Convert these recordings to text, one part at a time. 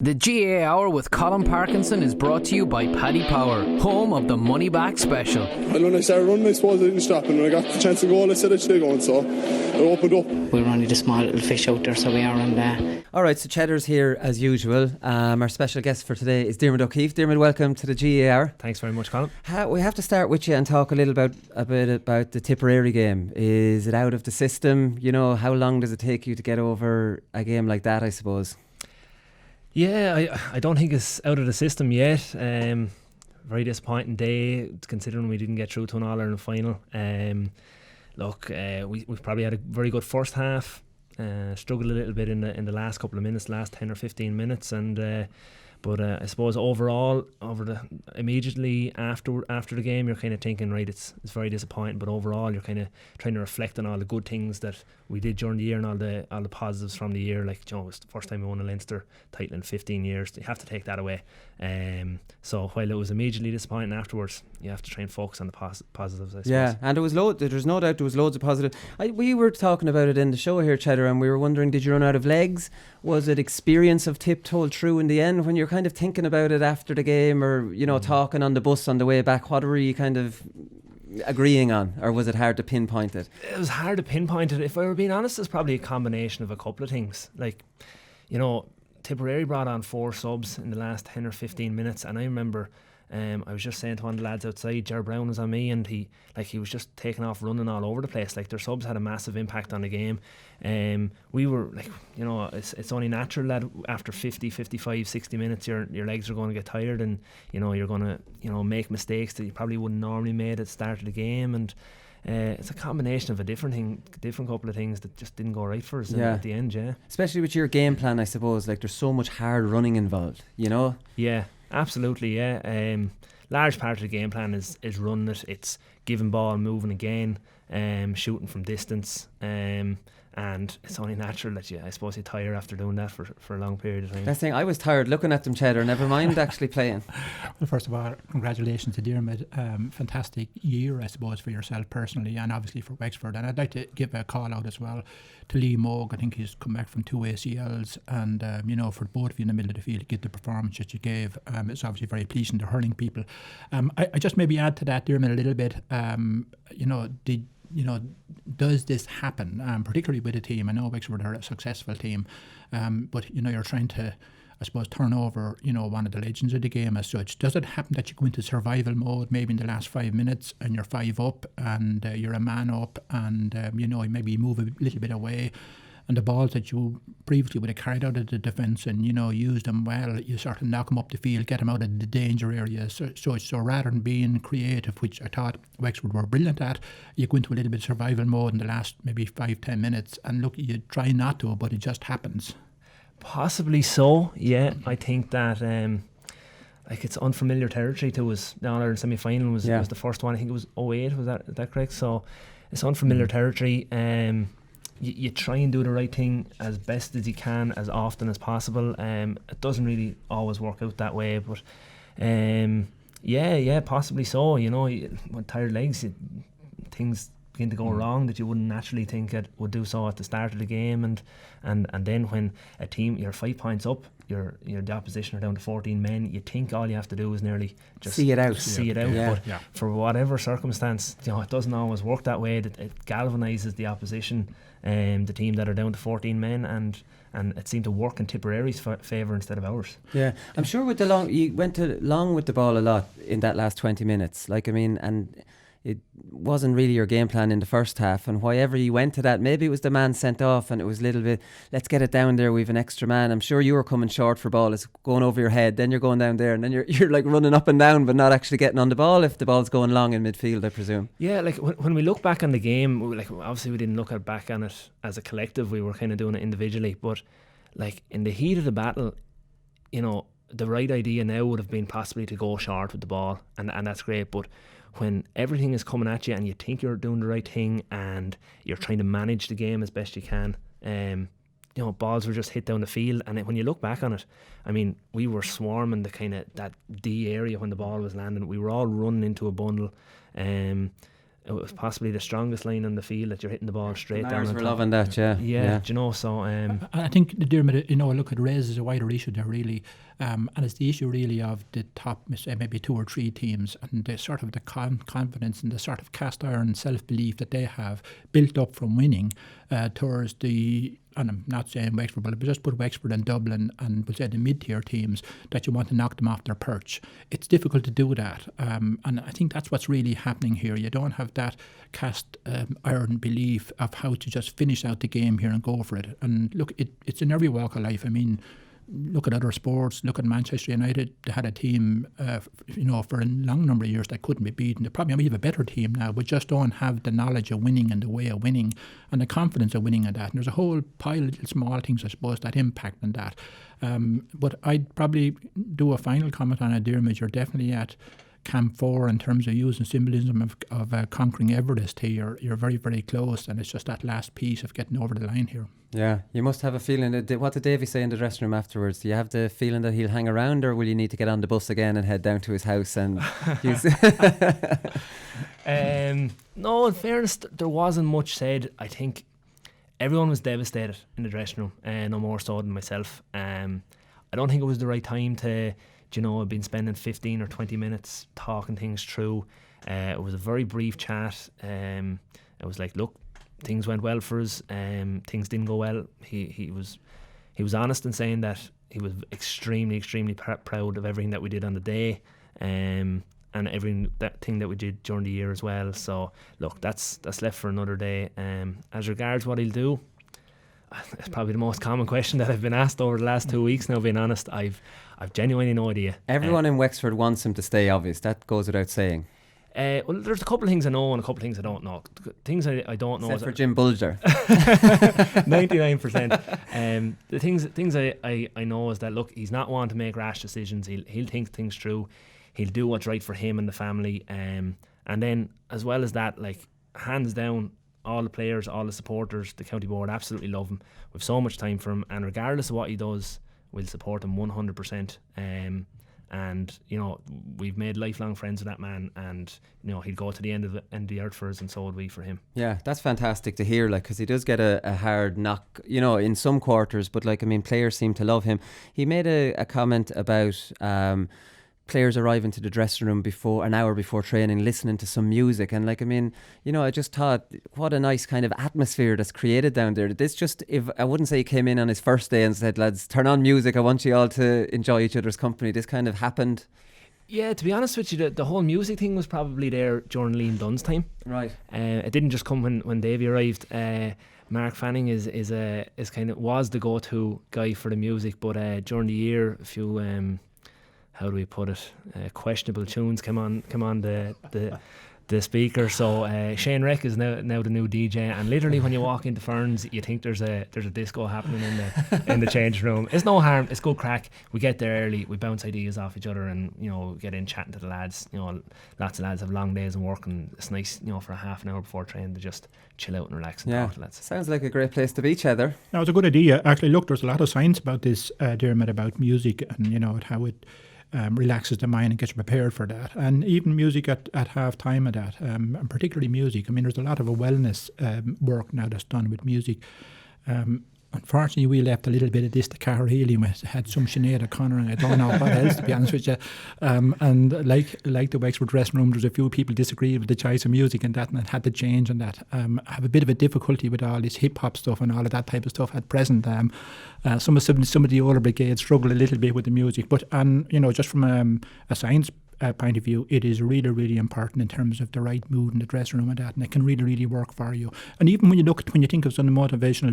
The GAA Hour with Colm Parkinson is brought to you by Paddy Power, home of the Money Back Special. And when I started running, I suppose I didn't stop, and when I got the chance to go, I said I should go, and so I opened up. We were only the small little fish out there, so we are on there. Alright, so Cheddar's here as usual. Our special guest for today is Diarmuid O'Keeffe. Diarmuid, welcome to the GAA Hour. Thanks very much, Colm. We have to start with you and talk a bit about the Tipperary game. Is it out of the system? You know, how long does it take you to get over a game like that, I suppose? Yeah, I don't think it's out of the system yet. Very disappointing day, considering we didn't get through to an All-Ireland final. We've probably had a very good first half. Struggled a little bit in the last couple of minutes, last 10 or 15 minutes, but I suppose overall, immediately after the game, you're kind of thinking, right, it's very disappointing, but overall you're kind of trying to reflect on all the good things that we did during the year and all the positives from the year. Like, you know, it was the first time we won a Leinster title in 15 years. You have to take that away. So while it was immediately disappointing afterwards, you have to try and focus on the positives, I suppose. Yeah, and there's no doubt there was loads of positive. We were talking about it in the show here, Cheddar, and we were wondering, did you run out of legs? Was it experience of tip told true in the end when you're kind of thinking about it after the game, or, you know, talking on the bus on the way back? What were you kind of agreeing on, or was it hard to pinpoint it? It was hard to pinpoint it. If I were being honest, it's probably a combination of a couple of things. Like, you know, Tipperary brought on 4 subs in the last 10 or 15 minutes, and I remember I was just saying to one of the lads outside, Ger Brown was on me, and he was just taking off running all over the place. Like, their subs had a massive impact on the game. We were like, you know, it's only natural that after 50, 55, 60 minutes your legs are going to get tired, and, you know, you're going to, you know, make mistakes that you probably wouldn't normally made at the start of the game, and it's a combination of a different couple of things that just didn't go right for us at the end. Yeah, especially with your game plan, I suppose. Like, there's so much hard running involved, you know. Yeah, absolutely. Yeah, large part of the game plan is running it. It's giving ball, moving again, shooting from distance, and it's only natural that you tire after doing that for a long period of time. That's the thing, I was tired looking at them, Cheddar, never mind actually playing. Well, first of all, congratulations to Diarmuid. Fantastic year, I suppose, for yourself personally, and obviously for Wexford. And I'd like to give a call out as well to Lee Moog. I think he's come back from 2 ACLs, and you know, for both of you in the middle of the field to get the performance that you gave, it's obviously very pleasing to Hurling people. I just maybe add to that, Diarmuid, a little bit. Does this happen, particularly with a team? I know Wexford are a successful team, but, you know, you're trying to, I suppose, turn over, you know, one of the legends of the game as such. Does it happen that you go into survival mode maybe in the last 5 minutes and you're 5 up and you're a man up, and, you know, maybe you move a little bit away, and the balls that you previously would have carried out of the defence and, you know, used them well, you sort of knock them up the field, get them out of the danger areas. So rather than being creative, which I thought Wexford were brilliant at, you go into a little bit of survival mode in the last maybe 5-10 minutes, and look, you try not to, but it just happens. Possibly so, yeah. I think that it's unfamiliar territory to us. The All-Ireland semi-final was the first one. I think it was 2008, was that correct? So it's unfamiliar territory. You try and do the right thing as best as you can, as often as possible. It doesn't really always work out that way, but possibly so. You know, with tired legs, things begin to go wrong that you wouldn't naturally think it would do so at the start of the game, and then when a team, you're 5 points up, you're the opposition are down to 14 men, you think all you have to do is nearly just see it out. But for whatever circumstance, you know, it doesn't always work that way. That it galvanises the opposition, the team that are down to 14 men, and it seemed to work in Tipperary's favour instead of ours. Yeah, I'm sure with you went long with the ball a lot in that last 20 minutes. Like, I mean, and it wasn't really your game plan in the first half, and whyever you went to that, maybe it was the man sent off and it was a little bit, let's get it down there, we've an extra man. I'm sure you were coming short for ball, it's going over your head, then you're going down there, and then you're like running up and down but not actually getting on the ball if the ball's going long in midfield, I presume. Yeah, like when we look back on the game, like, obviously we didn't look back on it as a collective, we were kind of doing it individually, but like in the heat of the battle, you know, the right idea now would have been possibly to go short with the ball, and that's great, but when everything is coming at you and you think you're doing the right thing and you're trying to manage the game as best you can, you know, balls were just hit down the field, and when you look back on it, I mean, we were swarming the kind of that D area when the ball was landing. We were all running into a bundle. it was possibly the strongest line on the field that you're hitting the ball straight down. We're on top. loving that, yeah. Yeah, do you know, so I think the Diarmuid, look, it raises a wider issue there really, and it's the issue really of the top, maybe 2 or 3 teams, and the sort of the confidence and the sort of cast iron self-belief that they have built up from winning towards the, and I'm not saying Wexford, but just put Wexford and Dublin and we'll say the mid-tier teams, that you want to knock them off their perch. It's difficult to do that, and I think that's what's really happening here. You don't have that cast iron belief of how to just finish out the game here and go for it. And look, it's in every walk of life. I mean, look at other sports. Look at Manchester United. They had a team, for a long number of years that couldn't be beaten. They probably have a better team now, but just don't have the knowledge of winning and the way of winning and the confidence of winning and that. And there's a whole pile of little small things, I suppose, that impact on that. But I'd probably do a final comment on it, Diarmuid. You're definitely at Camp 4 in terms of using symbolism of conquering Everest here. You're very, very close, and it's just that last piece of getting over the line here. Yeah, you must have a feeling that, what did Davy say in the dressing room afterwards? Do you have the feeling that he'll hang around, or will you need to get on the bus again and head down to his house and use no, in fairness, there wasn't much said. I think everyone was devastated in the dressing room, no more so than myself. I don't think it was the right time to, I've been spending 15 or 20 minutes talking things through. It was a very brief chat. It was like, look, things went well for us. Things didn't go well. He was honest in saying that he was extremely, extremely proud of everything that we did on the day, and that thing that we did during the year as well. So look, that's left for another day. As regards what he'll do, it's probably the most common question that I've been asked over the last 2 weeks now, being honest. I've genuinely no idea. Everyone in Wexford wants him to stay, obvious. That goes without saying. Well, there's a couple of things I know and a couple of things I don't know. Things I don't know. Except for Jim Bulger. 99%. The things I know is that, look, he's not one to make rash decisions. He'll think things through. He'll do what's right for him and the family. And then, as well as that, like, hands down, all the players, all the supporters, the county board absolutely love him. We've so much time for him, and regardless of what he does, we'll support him 100%. And we've made lifelong friends with that man, and he'd go to the end of the earth for us, and so would we for him. Yeah, that's fantastic to hear, like, because he does get a hard knock, in some quarters, but players seem to love him. He made a comment about players arriving to the dressing room an hour before training, listening to some music, and I just thought, what a nice kind of atmosphere that's created down there. If I wouldn't say he came in on his first day and said, lads, turn on music, I want you all to enjoy each other's company. This kind of happened. Yeah, to be honest with you, the whole music thing was probably there during Liam Dunn's time. Right. It didn't just come when Davy arrived. Mark Fanning was the go-to guy for the music, but during the year, a few how do we put it? Questionable tunes come on the speaker. So Shane Reck is now the new DJ, and literally when you walk into Ferns, you think there's a disco happening in the change room. It's no harm. It's good crack. We get there early. We bounce ideas off each other, and get in chatting to the lads. Lots of lads have long days and work, and it's nice for a half an hour before training to just chill out and relax and talk to lads. Sounds like a great place to be, Cheddar. Now, it's a good idea. Actually, look, there's a lot of science about this, Diarmuid, about music and how it relaxes the mind and gets prepared for that, and even music at half time of that, and particularly music. There's a lot of a wellness work now that's done with music. Unfortunately, we left a little bit of this to Cara Healy. We had some Sinead O'Connor, and I don't know what else, to be honest with you. And like the Wexford dressing room, there's a few people disagreed with the choice of music and that, and it had to change and that. I have a bit of a difficulty with all this hip hop stuff and all of that type of stuff at present. Some of the older brigades struggle a little bit with the music, but just from a science point of view, it is really, really important in terms of the right mood in the dressing room and that, and it can really, really work for you. And even when you think of some motivational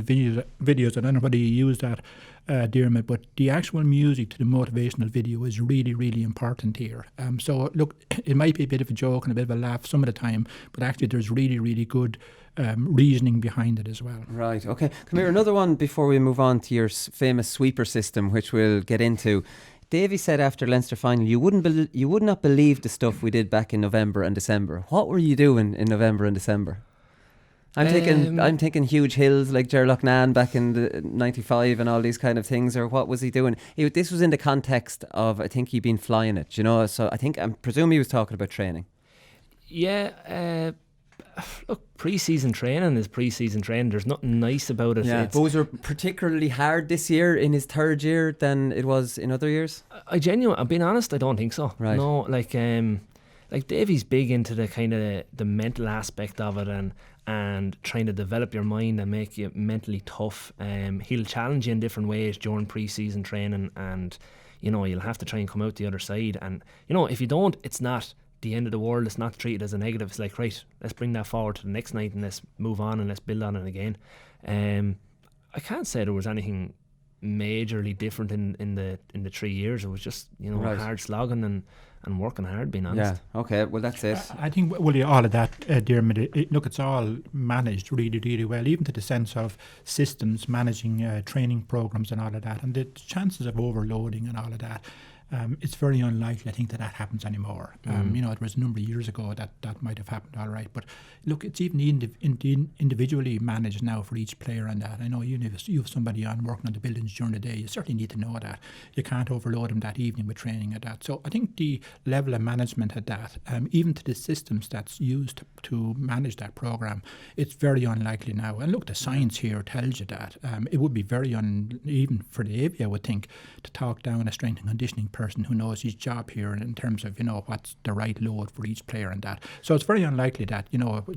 videos, I don't know whether you use that, Diarmuid, but the actual music to the motivational video is really, really important here. So look, it might be a bit of a joke and a bit of a laugh some of the time, but actually there's really, really good reasoning behind it as well. Right, okay. Come here, another one before we move on to your famous sweeper system, which we'll get into. Davy said after Leinster final, you would not believe the stuff we did back in November and December. What were you doing in November and December? I'm thinking huge hills like Gerlochnan back in the 95 and all these kind of things, or what was he doing? This was in the context of, I think he'd been flying it, so I presume he was talking about training. Yeah, Look, pre-season training is pre-season training. There's nothing nice about it. Yeah, those are particularly hard this year in his third year than it was in other years. I'm being honest, I don't think so. Right. No, like Davey's big into the kind of the mental aspect of it and trying to develop your mind and make you mentally tough. He'll challenge you in different ways during pre-season training, and you'll have to try and come out the other side. And if you don't, it's not the end of the world. It's not treated as a negative. It's like, right, let's bring that forward to the next night and let's move on and let's build on it again. I can't say there was anything majorly different in the 3 years. It was just Right. hard slogging and working hard, being honest. Yeah, okay, well that's it. I think, Willie, all of that, Diarmuid, look, it's all managed really, really well, even to the sense of systems, managing training programs and all of that, and the chances of overloading and all of that. It's very unlikely, I think, that happens anymore. It was a number of years ago that might have happened, all right. But look, it's even individually managed now for each player and that. I know you have somebody on working on the buildings during the day. You certainly need to know that. You can't overload them that evening with training and that. So I think the level of management at that, even to the systems that's used to manage that programme, it's very unlikely now. And look, the science here tells you that. It would be very even for Davey, I would think, to talk down a strength and conditioning person who knows his job here in terms of what's the right load for each player and that. So it's very unlikely that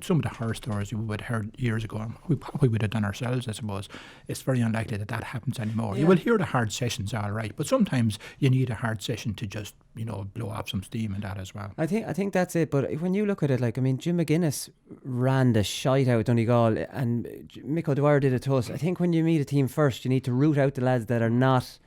some of the horror stories we would have heard years ago, and we probably would have done ourselves, I suppose. It's very unlikely that happens anymore. Yeah. You will hear the hard sessions, all right, but sometimes you need a hard session to just blow off some steam and that as well. I think that's it. But when you look at it, Jim McGuinness ran the shite out Donegal, and Mick O'Dwyer did it to us. I think when you meet a team first, you need to root out the lads that are not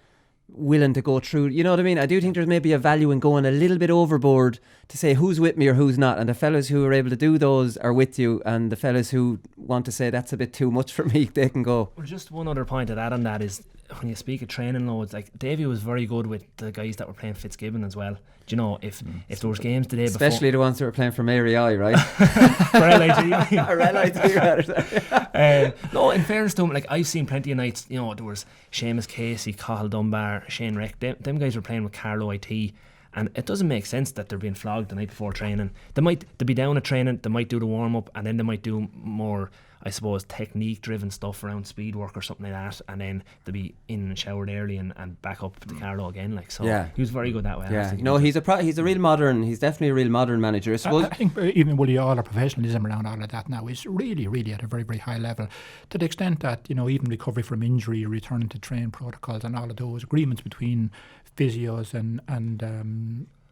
willing to go through. You know what I mean? I do think there's maybe a value in going a little bit overboard to say who's with me or who's not. And the fellas who are able to do those are with you, and the fellas who want to say that's a bit too much for me, they can go. Well, just one other point to add on that is, when you speak of training loads, like Davey was very good with the guys that were playing Fitzgibbon as well. Do you know, if there was games the day before, especially the ones that were playing for Mary I, right? for LIT, or LIT rather. no, in fairness to him, like I've seen plenty of nights, there was Seamus Casey, Cathal Dunbar, Shane Reck, them guys were playing with Carlow IT, and it doesn't make sense that they're being flogged the night before training. They'll be down at training, they might do the warm up, and then they might do more, I suppose, technique driven stuff around speed work or something like that, and then they'll be in and showered early and back up to Carlow again. So he was very good that way. Yeah, no, he's definitely a real modern manager, I suppose. I think even Willie, all our professionalism around all of that now is really, really at a very, very high level, to the extent that even recovery from injury, returning to train protocols, and all of those agreements between physios and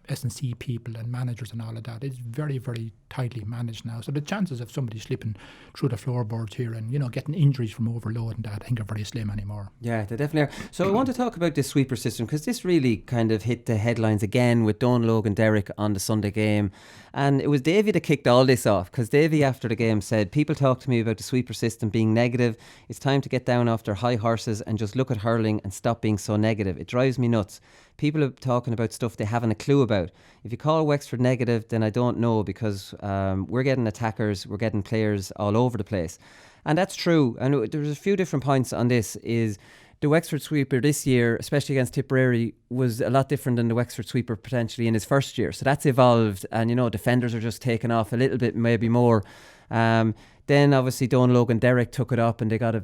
S&C people and managers and all of that is very, very tightly managed now. So the chances of somebody slipping through the floorboards here and getting injuries from overload and that, I think, are very slim anymore. Yeah, they definitely are. So I want to talk about this sweeper system, because this really kind of hit the headlines again with Don Logan Derrick on the Sunday game, and it was Davey that kicked all this off, because Davey after the game said, people talk to me about the sweeper system being negative. It's time to get down off their high horses and just look at hurling and stop being so negative. It drives me nuts. People are talking about stuff they haven't a clue about. If you call Wexford negative, then I don't know, because we're getting attackers, we're getting players all over the place. And that's true. And there's a few different points on this. Is the Wexford sweeper this year, especially against Tipperary, was a lot different than the Wexford sweeper potentially in his first year. So that's evolved, and defenders are just taking off a little bit, maybe more. Then obviously Don Logan Derrick took it up, and they got a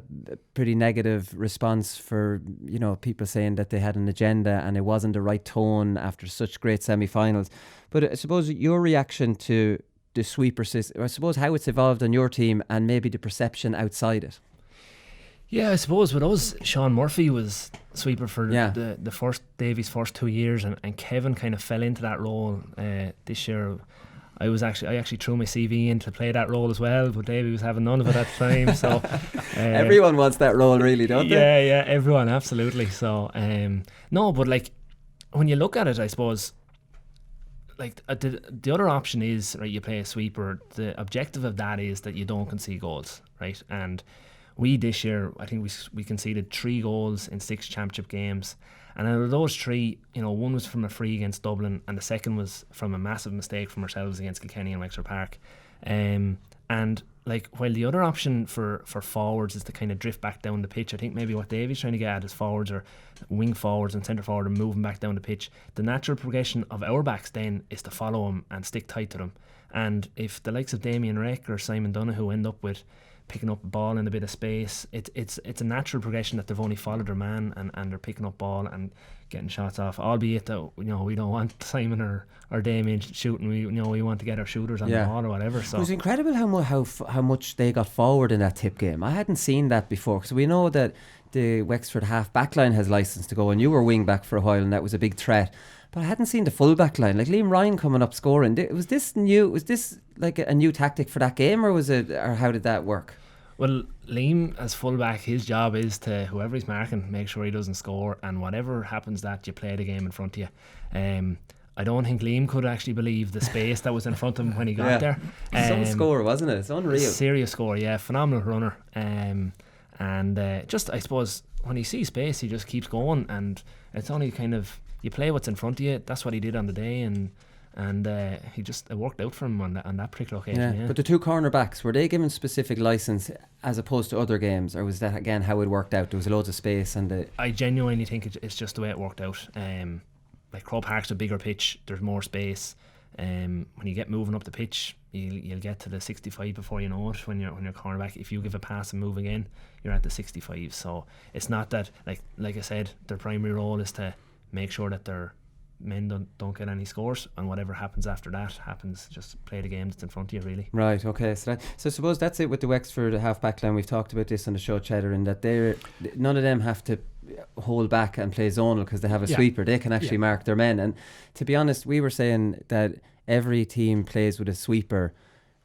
pretty negative response for people saying that they had an agenda and it wasn't the right tone after such great semi-finals. But I suppose your reaction to the sweeper system, I suppose how it's evolved on your team and maybe the perception outside it. Yeah, I suppose with us, Sean Murphy was sweeper for the first Davies' first 2 years, and Kevin kind of fell into that role this year. I actually threw my CV in to play that role as well, but Davey was having none of it at the time. So everyone wants that role, really, don't they? Yeah, everyone, absolutely. So no, but like when you look at it, I suppose like the other option is, right, you play a sweeper. The objective of that is that you don't concede goals, right? And we this year, I think we conceded 3 goals in 6 championship games. And out of those 3, one was from a free against Dublin, and the second was from a massive mistake from ourselves against Kilkenny and Wexford Park. And like, while the other option for forwards is to kind of drift back down the pitch, I think maybe what Davey's trying to get at is forwards or wing forwards and centre forward and moving back down the pitch. The natural progression of our backs then is to follow them and stick tight to them. And if the likes of Damien Reck or Simon Donoghue end up with picking up a ball in a bit of space, it's a natural progression that they've only followed their man and they're picking up ball and getting shots off. Albeit that we don't want Simon or Damien shooting. We want to get our shooters on the ball or whatever. So it was incredible how much they got forward in that Tip game. I hadn't seen that before, because we know that the Wexford half back line has licence to go, and you were wing back for a while, and that was a big threat. But I hadn't seen the full back line, like Liam Ryan coming up scoring. Was this new? Was this like a new tactic for that game, or was it? Or how did that work? Well, Liam as fullback, his job is to, whoever he's marking, make sure he doesn't score, and whatever happens, that you play the game in front of you. I don't think Liam could actually believe the space that was in front of him when he got there. Some score, wasn't it? It's unreal. Serious score, yeah. Phenomenal runner. Just, I suppose, when he sees space, he just keeps going, and it's only kind of, you play what's in front of you. That's what he did on the day, and it worked out for him on that particular occasion. Yeah. But the two cornerbacks, were they given specific licence as opposed to other games, or was that again how it worked out? There was loads of space, and I genuinely think it's just the way it worked out. Like Croke Park's a bigger pitch, there's more space. When you get moving up the pitch, you'll get to the 65 before you know it. When you're cornerback, if you give a pass and move again, you're at the 65. So it's not that, like I said, their primary role is to make sure that their men don't get any scores, and whatever happens after that happens. Just play the game that's in front of you, really. Right, okay. So I suppose that's it with the Wexford half back line. We've talked about this on the show, Cheddar, in that none of them have to hold back and play zonal because they have a sweeper. They can actually mark their men. And to be honest, we were saying that every team plays with a sweeper.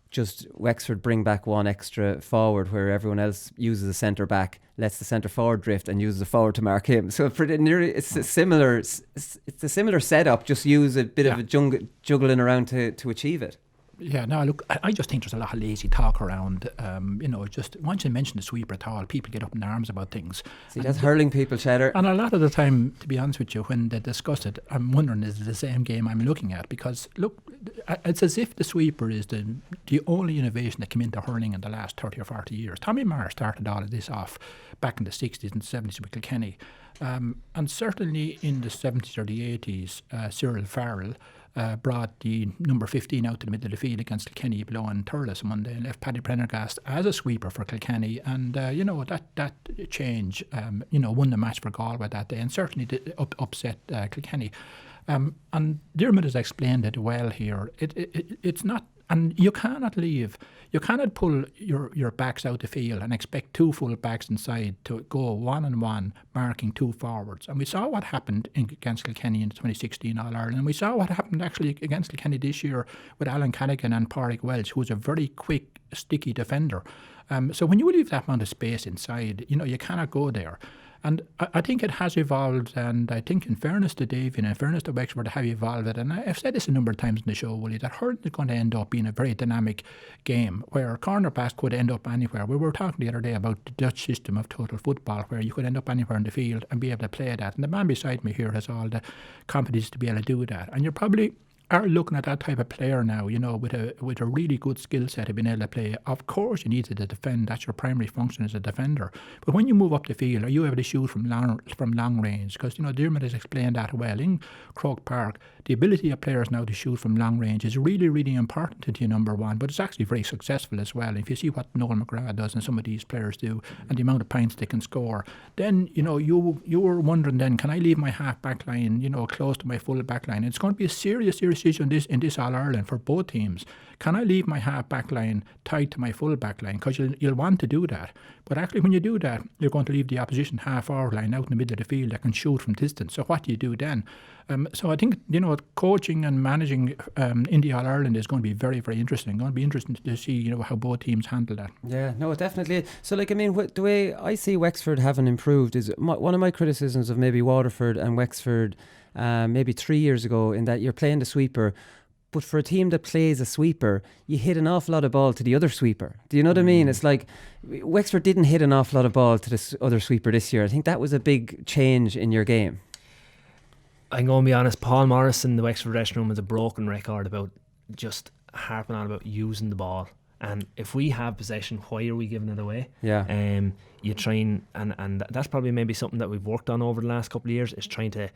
Just Wexford bring back one extra forward, where everyone else uses a centre back, lets the centre forward drift, and uses a forward to mark him. So it's a similar setup. Just use a bit of a juggling around to achieve it. Yeah, no, look, I just think there's a lot of lazy talk around. Just once you mention the sweeper at all, people get up in arms about things. See, that's hurling people, Cheddar. And a lot of the time, to be honest with you, when they discuss it, I'm wondering, is it the same game I'm looking at? Because, look, it's as if the sweeper is the only innovation that came into hurling in the last 30 or 40 years. Tommy Maher started all of this off back in the 60s and 70s with Kilkenny. And certainly in the 70s or the 80s, Cyril Farrell brought the number 15 out to the middle of the field against Kilkenny blowing Thurles Monday, and left Paddy Prendergast as a sweeper for Kilkenny, and that change won the match for Galway that day, and certainly did upset Kilkenny. And Diarmuid has explained it well here. It's not, and you cannot pull your backs out the field and expect two full backs inside to go one-on-one marking two forwards. And we saw what happened against Kilkenny in the 2016 All-Ireland, and we saw what happened actually against Kilkenny this year with Alan Callaghan and Pádraig Welch, who was a very quick, sticky defender. So when you leave that amount of space inside, you cannot go there. And I think it has evolved, and I think in fairness to Dave and in fairness to Wexford, have evolved it. And I've said this a number of times in the show, Willie, that hurling is going to end up being a very dynamic game where cornerbacks could end up anywhere. We were talking the other day about the Dutch system of total football, where you could end up anywhere in the field and be able to play that. And the man beside me here has all the competence to be able to do that. And you're probably are looking at that type of player now, with a really good skill set of being able to play. Of course, you need to defend. That's your primary function as a defender. But when you move up the field, are you able to shoot from long range? Because Diarmuid has explained that well in Croke Park. The ability of players now to shoot from long range is really, really important to you, number one. But it's actually very successful as well. If you see what Noel McGrath does and some of these players do, and the amount of points they can score, then you were wondering then, can I leave my half back line close to my full back line? It's going to be a serious decision in this All Ireland for both teams. Can I leave my half back line tied to my full back line? Because you'll want to do that. But actually, when you do that, you're going to leave the opposition half forward line out in the middle of the field that can shoot from distance. So what do you do then? So I think coaching and managing in the All Ireland is going to be very, very interesting. Going to be interesting to see how both teams handle that. Yeah, no, definitely. So the way I see Wexford having improved is one of my criticisms of maybe Waterford and Wexford maybe 3 years ago, in that you're playing the sweeper, but for a team that plays a sweeper, you hit an awful lot of ball to the other sweeper. Do you know what I mean? It's like Wexford didn't hit an awful lot of ball to this other sweeper this year. I think that was a big change in your game. I'm going to be honest, Paul Morris in the Wexford dressing room has a broken record about just harping on about using the ball. And if we have possession, why are we giving it away? Yeah. You try and that's probably maybe something that we've worked on over the last couple of years, is trying to,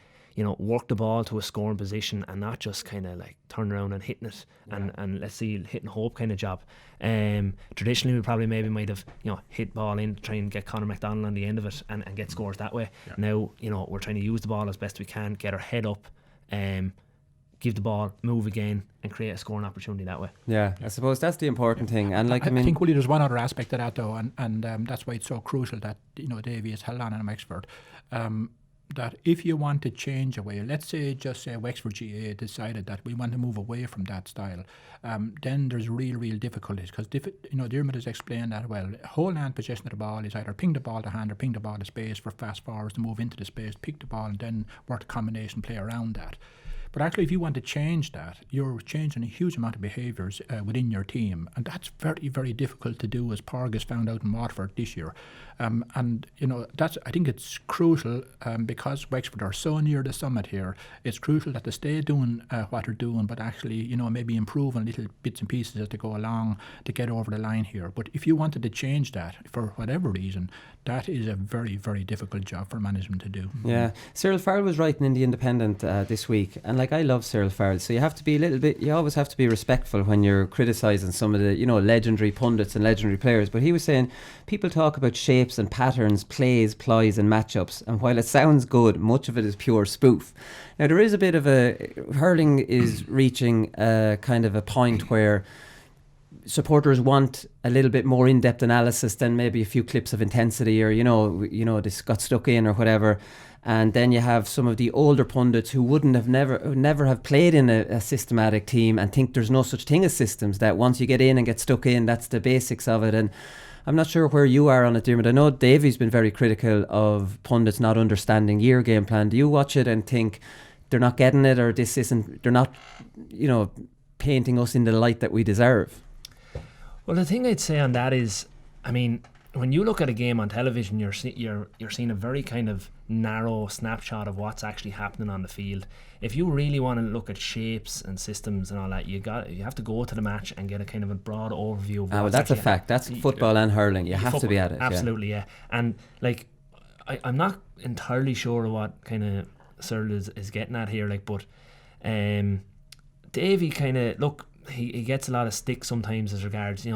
work the ball to a scoring position and not just kind of like turn around and hitting it and let's see, hit and hope kind of job. Traditionally we probably might have hit ball in, try and get Conor McDonald on the end of it and get scores that way. Now we're trying to use the ball as best we can, get our head up, give the ball, move again, and create a scoring opportunity that way. Yeah, I suppose that's the important thing. And I think, Willie, there's one other aspect of that though, and that's why it's so crucial that Davy is held on in Wexford. That if you want to change away, let's say Wexford GAA decided that we want to move away from that style, then there's real difficulties, because Diarmuid has explained that well. Whole hand possession of the ball is either ping the ball to hand or ping the ball to space for fast forwards to move into the space, pick the ball, and then work the combination play around that. But actually, if you want to change that, you're changing a huge amount of behaviours within your team, and that's very difficult to do, as Parg has found out in Watford this year. And I think it's crucial, because Wexford are so near the summit here. It's crucial that they stay doing what they're doing, but actually, maybe improve on little bits and pieces as they go along to get over the line here. But if you wanted to change that for whatever reason, that is a very difficult job for management to do. Yeah, Cyril Farrell was writing in the Independent this week, and I love Cyril Farrell, so you have to be you always have to be respectful when you're criticising some of the legendary pundits and legendary players. But he was saying people talk about shapes and patterns, plays, plies and matchups, and while it sounds good, much of it is pure spoof. Now there is a bit of hurling is reaching a kind of a point where supporters want a little bit more in-depth analysis than maybe a few clips of intensity, or this got stuck in or whatever. And then you have some of the older pundits who never have played in a systematic team and think there's no such thing as systems, that once you get in and get stuck in, that's the basics of it. And I'm not sure where you are on it, Diarmuid. I know Davy's been very critical of pundits not understanding your game plan. Do you watch it and think they're not getting it, or they're not painting us in the light that we deserve? Well, the thing I'd say on that is, when you look at a game on television, you're seeing a very kind of narrow snapshot of what's actually happening on the field. If you really want to look at shapes and systems and all that, you have to go to the match and get a kind of a broad overview of well, that's a fact. That's football and hurling. You have to be at it. Absolutely, yeah. And I'm not entirely sure what kind of Cyril is getting at here, but Davy kind of, look, he gets a lot of stick sometimes as regards,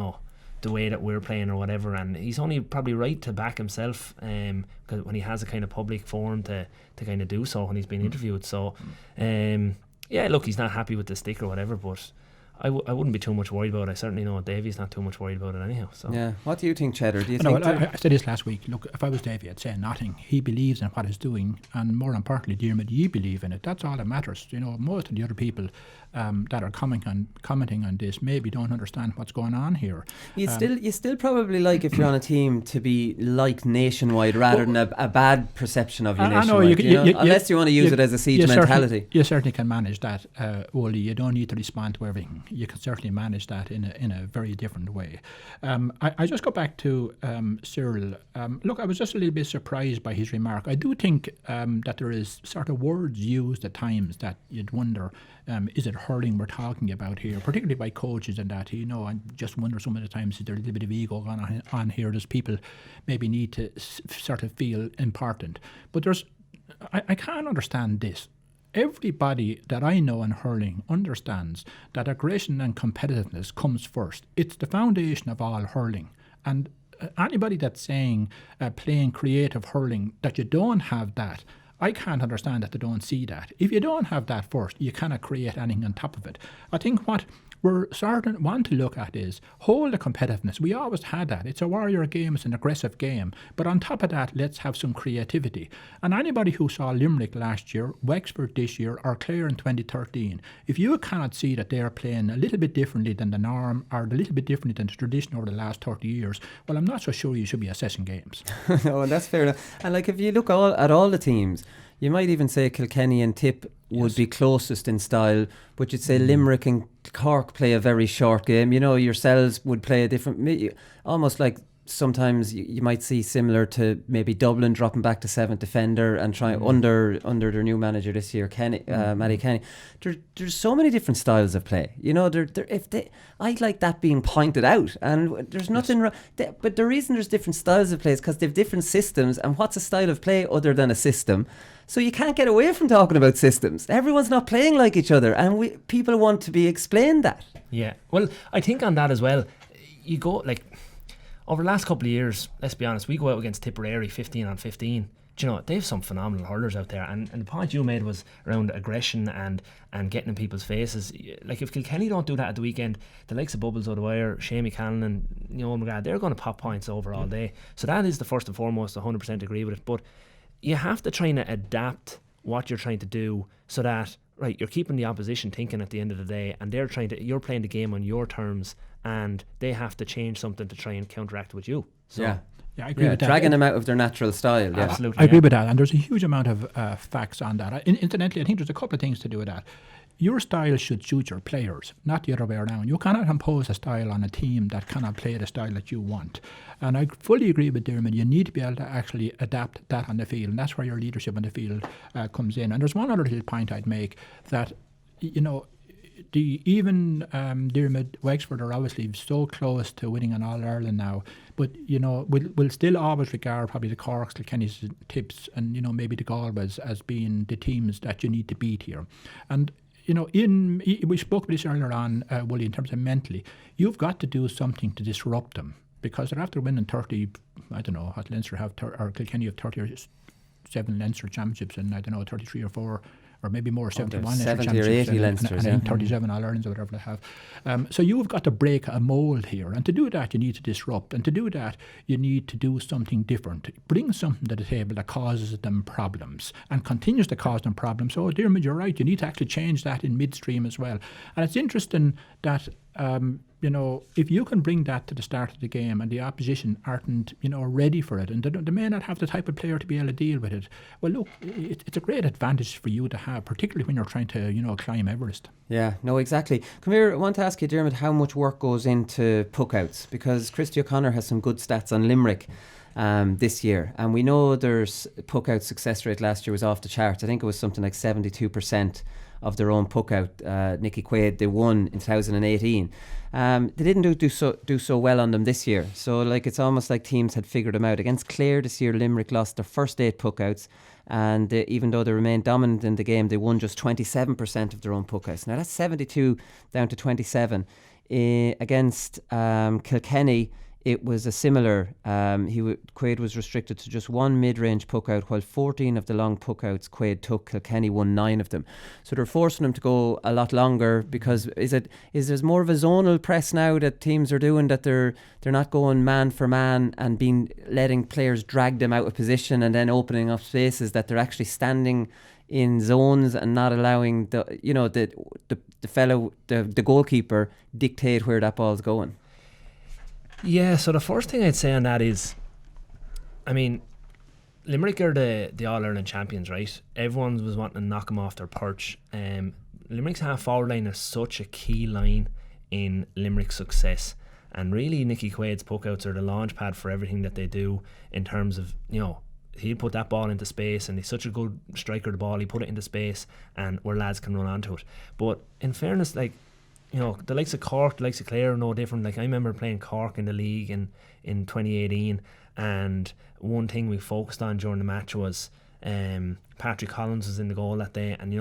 the way that we're playing or whatever, and he's only probably right to back himself, because when he has a kind of public forum to kind of do so when he's been interviewed. So look, he's not happy with the stick or whatever, but I wouldn't be too much worried about it. I certainly know Davy's not too much worried about it anyhow. So yeah, what do you think, Cheddar? Do you think? I said this last week. Look, if I was Davy, I'd say nothing. He believes in what he's doing, and more importantly, Diarmuid, you believe in it. That's all that matters. Most of the other people that are commenting on this maybe don't understand what's going on here. You still probably like, if you're on a team, to be liked nationwide rather than a bad perception of you nationwide. Unless you want to use it as a siege mentality. You certainly can manage that, Wally. You don't need to respond to everything. You can certainly manage that in a very different way. I just go back to Cyril. Look, I was just a little bit surprised by his remark. I do think that there is sort of words used at times that you'd wonder, is it hurling we're talking about here, particularly by coaches and that, I just wonder some of the times, is there a little bit of ego going on here? Does people maybe need to sort of feel important? But I can't understand this. Everybody that I know in hurling understands that aggression and competitiveness comes first. It's the foundation of all hurling. And anybody that's saying playing creative hurling, that you don't have that, I can't understand that they don't see that. If you don't have that first, you cannot create anything on top of it. I think what we're starting want to look at is hold the competitiveness. We always had that. It's a warrior game, it's an aggressive game. But on top of that, let's have some creativity. And anybody who saw Limerick last year, Wexford this year, or Clare in 2013, if you cannot see that they're playing a little bit differently than the norm, or a little bit differently than the tradition over the last 30 years, well, I'm not so sure you should be assessing games. No, that's fair enough. And if you look at all the teams, you might even say Kilkenny and Tip would be closest in style, but you'd say Limerick and Cork play a very short game. Yourselves would play a different, almost like sometimes you might see similar to maybe Dublin dropping back to 7th defender and trying under their new manager this year, Matty Kenny. There's so many different styles of play. You know, I like that being pointed out, and there's nothing wrong. But the reason there's different styles of play is because they've different systems, and what's a style of play other than a system? So you can't get away from talking about systems. Everyone's not playing like each other, and people want to be explained that. Yeah, well, I think on that as well, you go like over the last couple of years, let's be honest, we go out against Tipperary 15-on-15. Do you know, they have some phenomenal hurlers out there, and the point you made was around aggression and getting in people's faces. Like if Kilkenny don't do that at the weekend, the likes of Bubbles O'Dwyer, Shamie Callan and McGrath, they're going to pop points over all day. So that is the first and foremost, 100% agree with it. But you have to try and adapt what you're trying to do so that, right, you're keeping the opposition thinking at the end of the day, and you're playing the game on your terms, and they have to change something to try and counteract with you. So Yeah, I agree with that. Dragging them out of their natural style. Yeah. Absolutely, I agree with that, and there's a huge amount of facts on that. Incidentally, I think there's a couple of things to do with that. Your style should suit your players, not the other way around. You cannot impose a style on a team that cannot play the style that you want. And I fully agree with Diarmuid. You need to be able to actually adapt that on the field, and that's where your leadership on the field comes in. And there's one other little point I'd make, that, Diarmuid, Wexford are obviously so close to winning an All-Ireland now, but we'll still always regard probably the Corks, the Kennys, Tips, and maybe the Galways as being the teams that you need to beat here. And we spoke about this earlier on, Willie, in terms of mentally, you've got to do something to disrupt them, because they're after winning 30. I don't know what Leinster have, or Kilkenny have 37 Leinster championships, and 33 or 4. Or maybe more, 71 70 or 80 Leinsters, and 37 All-Irelands or whatever they have. So you've got to break a mould here, and to do that you need to disrupt, and to do that you need to do something different. Bring something to the table that causes them problems and continues to cause them problems. So Diarmuid, you're right, you need to actually change that in midstream as well. And it's interesting that if you can bring that to the start of the game and the opposition aren't, ready for it, and they may not have the type of player to be able to deal with it, well, look, it's a great advantage for you to have, particularly when you're trying to, climb Everest. Yeah, no, exactly. Come here, I want to ask you, Diarmuid, how much work goes into puck-outs? Because Christy O'Connor has some good stats on Limerick this year, and we know there's puck-out success rate last year was off the charts. I think it was something like 72% of their own puck-out. Nicky Quaid, they won in 2018. They didn't do so well on them this year. So it's almost like teams had figured them out. Against Clare this year, Limerick lost their first 8 puck-outs, and even though they remained dominant in the game, they won just 27% of their own puck-outs. Now that's 72 down to 27. Against Kilkenny, it was a similar. Quaid was restricted to just 1 mid-range puck-out, while 14 of the long puck-outs Quaid took, Kilkenny won 9 of them. So they're forcing them to go a lot longer, because is there more of a zonal press now that teams are doing, that they're not going man for man and letting players drag them out of position and then opening up spaces, that they're actually standing in zones and not allowing the goalkeeper dictate where that ball's going. Yeah, so the first thing I'd say on that is, Limerick are the All-Ireland champions, right? Everyone was wanting to knock them off their perch. Limerick's half-forward line is such a key line in Limerick's success. And really, Nicky Quaid's puck-outs are the launch pad for everything that they do, in terms of, he'll put that ball into space, and he's such a good striker of the ball, he put it into space, and where lads can run onto it. But in fairness, the likes of Cork, the likes of Clare are no different. I remember playing Cork in the league in 2018, and one thing we focused on during the match was Patrick Collins was in the goal that day, and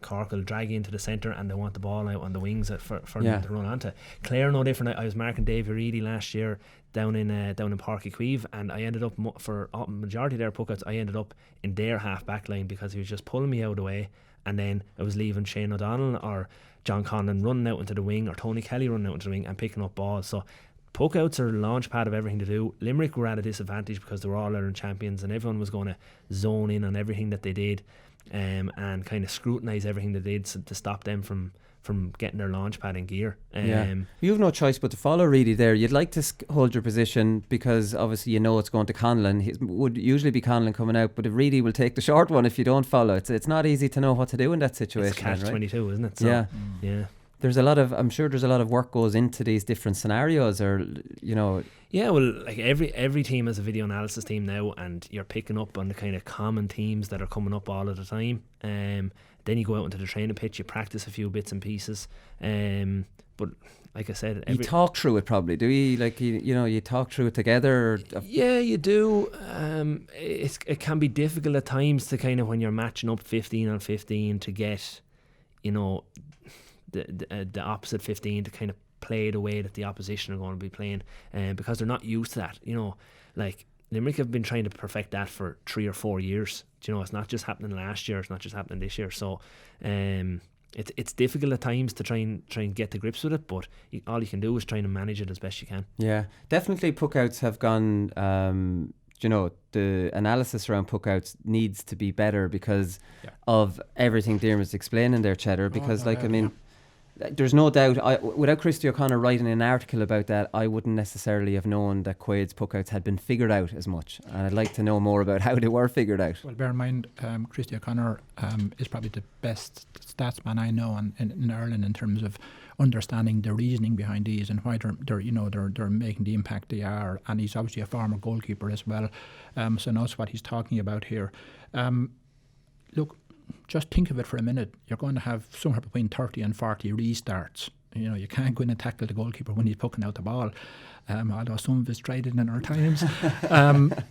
Cork will drag you into the centre and they want the ball out on the wings for them to run onto. Clare no different. I was marking Dave Reedy last year down in Páirc Uí Chaoimh, and I ended up for majority of their puckouts, I ended up in their half back line, because he was just pulling me out of the way, and then I was leaving Shane O'Donnell or John Conlon running out into the wing, or Tony Kelly running out into the wing and picking up balls. So puck-outs are the launch pad of everything to do. Limerick were at a disadvantage because they were All-Ireland champions, and everyone was going to zone in on everything that they did, and kind of scrutinise everything they did to stop them from getting their launch pad in gear. You have no choice but to follow Reedy there. You'd like to hold your position, because obviously it's going to Conlon. It would usually be Conlon coming out, but if Reedy will take the short one if you don't follow. It's not easy to know what to do in that situation. It's catch-22, isn't it? So, yeah. there's a lot of, I'm sure there's a lot of work goes into these different scenarios, or, you know. Yeah, well, like every team has a video analysis team now, and you're picking up on the kind of common themes that are coming up all of the time. Then you go out into the training pitch, you practice a few bits and pieces. But like I said, you talk through it probably, do you? Like, you talk through it together? Yeah, you do. It can be difficult at times to kind of, when you're matching up 15 on 15, to get, the opposite 15 to kind of play the way that the opposition are going to be playing, because they're not used to that. Like Limerick have been trying to perfect that for 3 or 4 years. It's not just happening last year, it's not just happening this year. So it's difficult at times to try and get to grips with it, but all you can do is try and manage it as best you can. Yeah, definitely puckouts have gone, the analysis around puckouts needs to be better because of everything Diarmuid's explaining there, Cheddar, because there's no doubt, without Christy O'Connor writing an article about that, I wouldn't necessarily have known that Quaid's puckouts had been figured out as much, and I'd like to know more about how they were figured out. Well, bear in mind, Christy O'Connor is probably the best statsman I know in Ireland in terms of understanding the reasoning behind these and why they're making the impact they are, and he's obviously a former goalkeeper as well, so knows what he's talking about here. Look, just think of it for a minute. You're going to have somewhere between 30 and 40 restarts. You can't go in and tackle the goalkeeper when he's poking out the ball. Although some of us tried it in our times.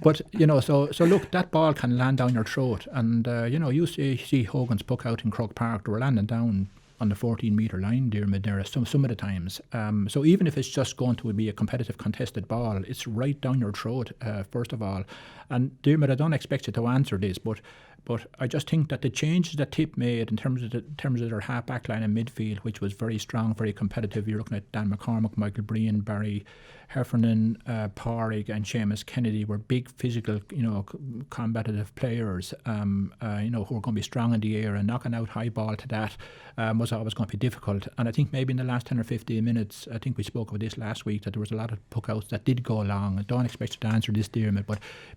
But, so look, that ball can land down your throat. And, you see Hogan's puck out in Croke Park, they were landing down on the 14-metre line, Diarmuid, there some of the times. So even if it's just going to be a competitive contested ball, it's right down your throat, first of all. And Diarmuid, I don't expect you to answer this, but I just think that the changes that Tip made in terms of their half-back line and midfield, which was very strong, very competitive. You're looking at Dan McCormick, Michael Breen, Barry Heffernan, Pádraig and Seamus Kennedy were big physical, combative players, who were going to be strong in the air, and knocking out high ball to that was always going to be difficult. And I think maybe in the last 10 or 15 minutes, I think we spoke about this last week, that there was a lot of puckouts that did go long. I don't expect you to answer this, Diarmuid,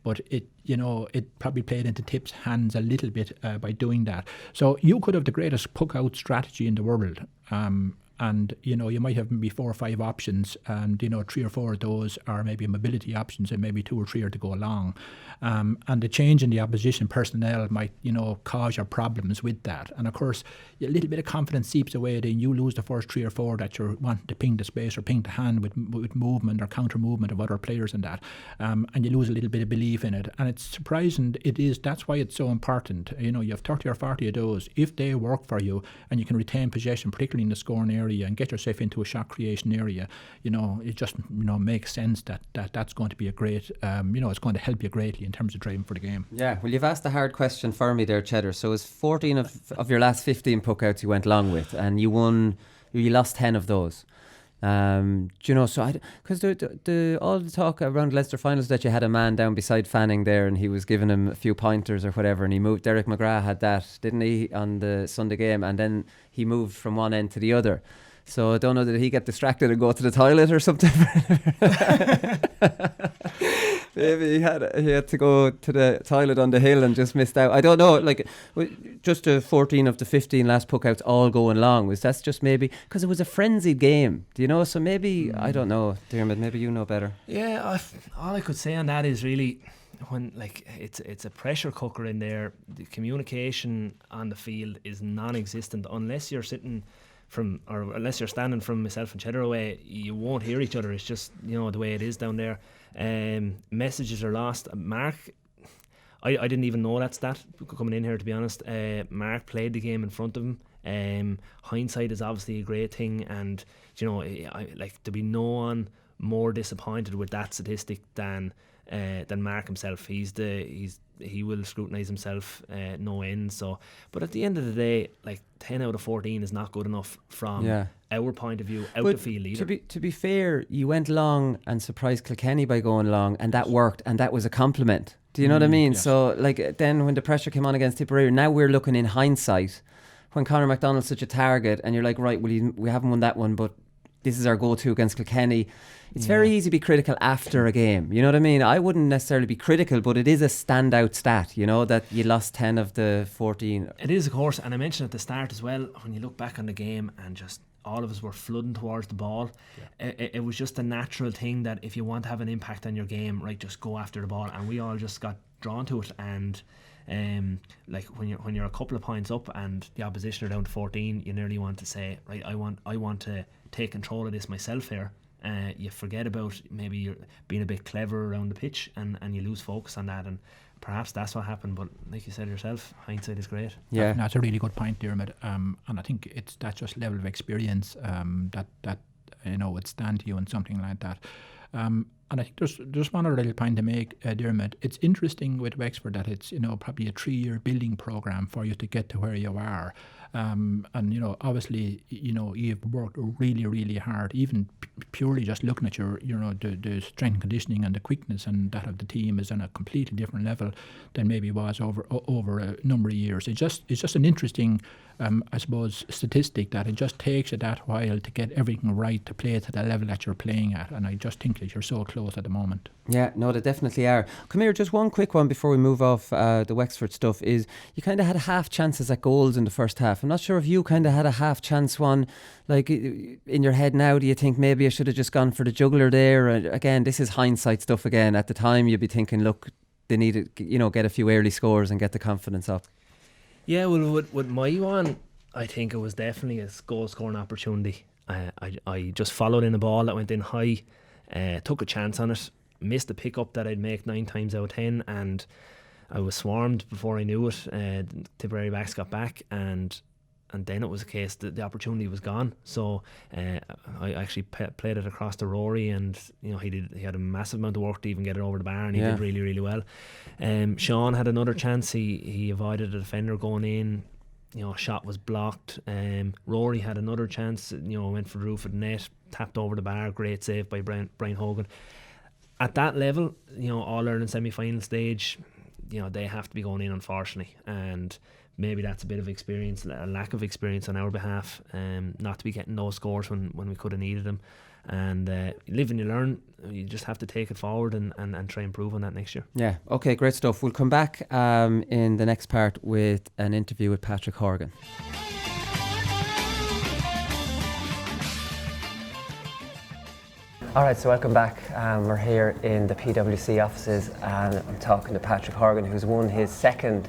but it, it probably played into Tip's hands a little bit by doing that. So you could have the greatest puck-out strategy in the world, and you might have maybe 4 or 5 options, and 3 or 4 of those are maybe mobility options, and maybe 2 or 3 are to go along, and the change in the opposition personnel might cause your problems with that. And of course a little bit of confidence seeps away, then you lose the first 3 or 4 that you're wanting to ping the space or ping the hand with movement or counter movement of other players and that, and you lose a little bit of belief in it. And it's surprising, that's why it's so important. You have 30 or 40 of those. If they work for you and you can retain possession, particularly in the scoring area, and get yourself into a shot creation area, it just makes sense that's going to be a great, it's going to help you greatly in terms of driving for the game. Yeah, well, you've asked a hard question for me there, Cheddar. So it's 14 of your last 15 puckouts you went long with, and you lost 10 of those. So because all the talk around Leicester finals that you had a man down beside Fanning there, and he was giving him a few pointers or whatever, and he moved. Derek McGrath had that, didn't he, on the Sunday game, and then he moved from one end to the other. So I don't know, did he get distracted and go to the toilet or something? Maybe he had to go to the toilet on the hill and just missed out. I don't know, like just the 14 of the 15 last puckouts all going long. Was that just maybe because it was a frenzied game? Do you know? So maybe I don't know, Diarmuid. Maybe you know better. Yeah, all I could say on that is really, when it's a pressure cooker in there, the communication on the field is non-existent unless you're unless you're standing from myself and Cheddar away. You won't hear each other. It's just the way it is down there. Messages are lost. Mark, I didn't even know that stat coming in here, to be honest. Mark played the game in front of him. Hindsight is obviously a great thing, and I like to be no one more disappointed with that statistic than Mark himself. He will scrutinise himself no end. So, but at the end of the day, like 10 out of 14 is not good enough from our point of view out the field either. To be fair, you went long and surprised Kilkenny by going long, and that worked, and that was a compliment. Do you know what I mean? Yes. So like then when the pressure came on against Tipperary, now we're looking in hindsight when Conor McDonald's such a target, and you're like, right, well, we haven't won that one, but this is our go-to against Kilkenny. It's very easy to be critical after a game. You know what I mean? I wouldn't necessarily be critical, but it is a standout stat, that you lost 10 of the 14. It is, of course, and I mentioned at the start as well, when you look back on the game and just all of us were flooding towards the ball. It was just a natural thing that if you want to have an impact on your game, right, just go after the ball, and we all just got drawn to it. And like when you're a couple of points up and the opposition are down to 14, you nearly want to say, right, I want to take control of this myself here. You forget about maybe you're being a bit clever around the pitch, and you lose focus on that, and perhaps that's what happened. But like you said yourself, hindsight is great. Yeah, that's a really good point, Diarmuid. And I think that's just level of experience that would stand to you in something like that. And I think there's one other little point to make, Diarmuid. It's interesting with Wexford that it's probably a 3-year building program for you to get to where you are. And obviously you've worked really, really hard, even purely just looking at your the strength and conditioning and the quickness and that of the team is on a completely different level than maybe it was over a number of years. It's just an interesting I suppose statistic that it just takes you that while to get everything right to play to the level that you're playing at, and I just think that you're so close at the moment. Yeah, no, they definitely are. Come here, just one quick one before we move off the Wexford stuff is you kind of had half chances at goals in the first half. I'm not sure if you kind of had a half chance one, like in your head now. Do you think maybe I should have just gone for the juggler there? Again, this is hindsight stuff again. At the time you'd be thinking, look, they need to get a few early scores and get the confidence up. Yeah, well, with my one, I think it was definitely a goal scoring opportunity. I just followed in the ball that went in high, took a chance on it, missed the pick-up that I'd make 9 times out of 10, and I was swarmed before I knew it. Tipperary backs got back, and then it was a case that the opportunity was gone. So I actually played it across to Rory, and he had a massive amount of work to even get it over the bar, and he did really, really well. Sean had another chance. He avoided a defender going in. A shot was blocked. Rory had another chance. Went for the roof of the net, tapped over the bar. Great save by Brian Horgan. At that level, All Ireland semi-final stage, they have to be going in, unfortunately, and maybe that's a bit of experience, a lack of experience on our behalf, not to be getting those scores when we could have needed them. And live and you learn. You just have to take it forward and try and improve on that next year. Yeah, okay, great stuff. We'll come back in the next part with an interview with Patrick Horgan. Alright, so welcome back. We're here in the PwC offices and I'm talking to Patrick Horgan, who's won his second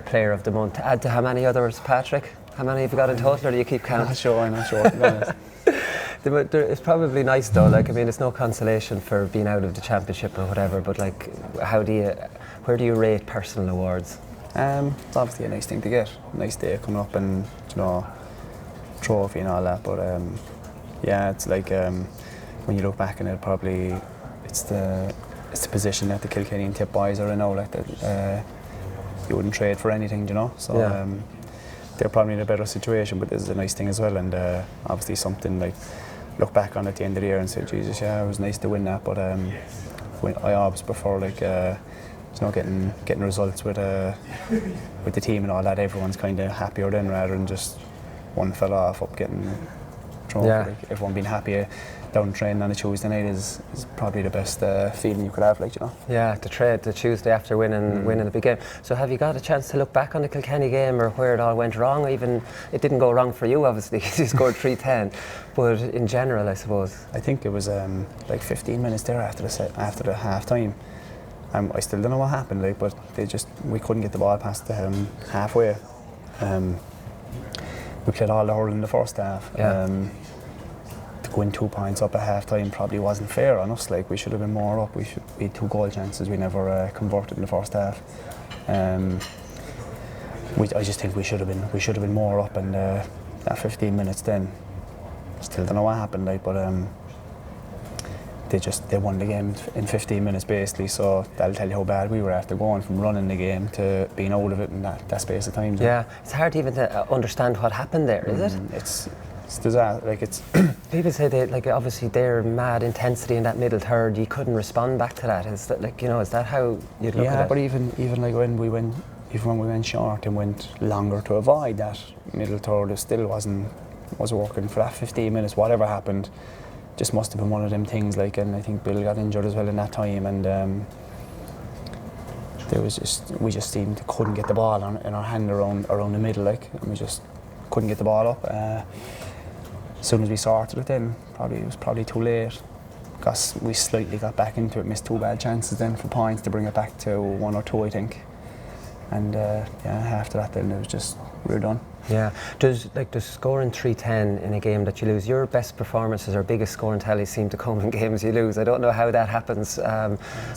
Player of the Month. To add to how many others, Patrick? How many have you got in total, or do you keep count? I'm not sure, to be honest. It's probably nice though, it's no consolation for being out of the championship or whatever, but where do you rate personal awards? It's obviously a nice thing to get, nice day coming up and trophy and all that, but it's like when you look back on it, probably it's the position that the Kilkenny and Tipperary boys are in now, that you wouldn't trade for anything, so they're probably in a better situation, but this is a nice thing as well, and obviously something like look back on at the end of the year and say, Jesus, it was nice to win that, but I always prefer getting results with the team and all that. Everyone's kind of happier then, rather than just one fella off up getting trophy. Everyone being happy down training on a Tuesday night is probably the best feeling you could have, Yeah, to trade the Tuesday after winning the big game. So have you got a chance to look back on the Kilkenny game, or where it all went wrong? Even it didn't go wrong for you, obviously, because you scored 3-10, but in general, I suppose. I think it was 15 minutes there after the half time. I still don't know what happened, but we couldn't get the ball past halfway. We played all the hurling in the first half. To go in 2 points up at half time probably wasn't fair on us. We should have been more up. We had 2 goal chances. We never converted in the first half. I just think we should have been more up. And at 15 minutes then, still don't know what happened. But they won the game in 15 minutes basically. So that'll tell you how bad we were after going from running the game to being out of it in that space of time. Yeah, it's hard even to understand what happened there, is it? It's disaster. People say that obviously their mad intensity in that middle third, you couldn't respond back to that. Is that is that how you'd look at it? Yeah, but even when we went short and went longer to avoid that middle third, it still wasn't working for that 15 minutes. Whatever happened, just must have been one of them things. And I think Bill got injured as well in that time, and we just couldn't get the ball in our hand around the middle, and we just couldn't get the ball up. as soon as we sorted it then, it was probably too late. Because we slightly got back into it, missed 2 bad chances then for points to bring it back to 1 or 2, I think. And after that then it was just, we were done. Yeah. Does scoring 310 in a game that you lose, your best performances or biggest scoring tallies seem to come in games you lose? I don't know how that happens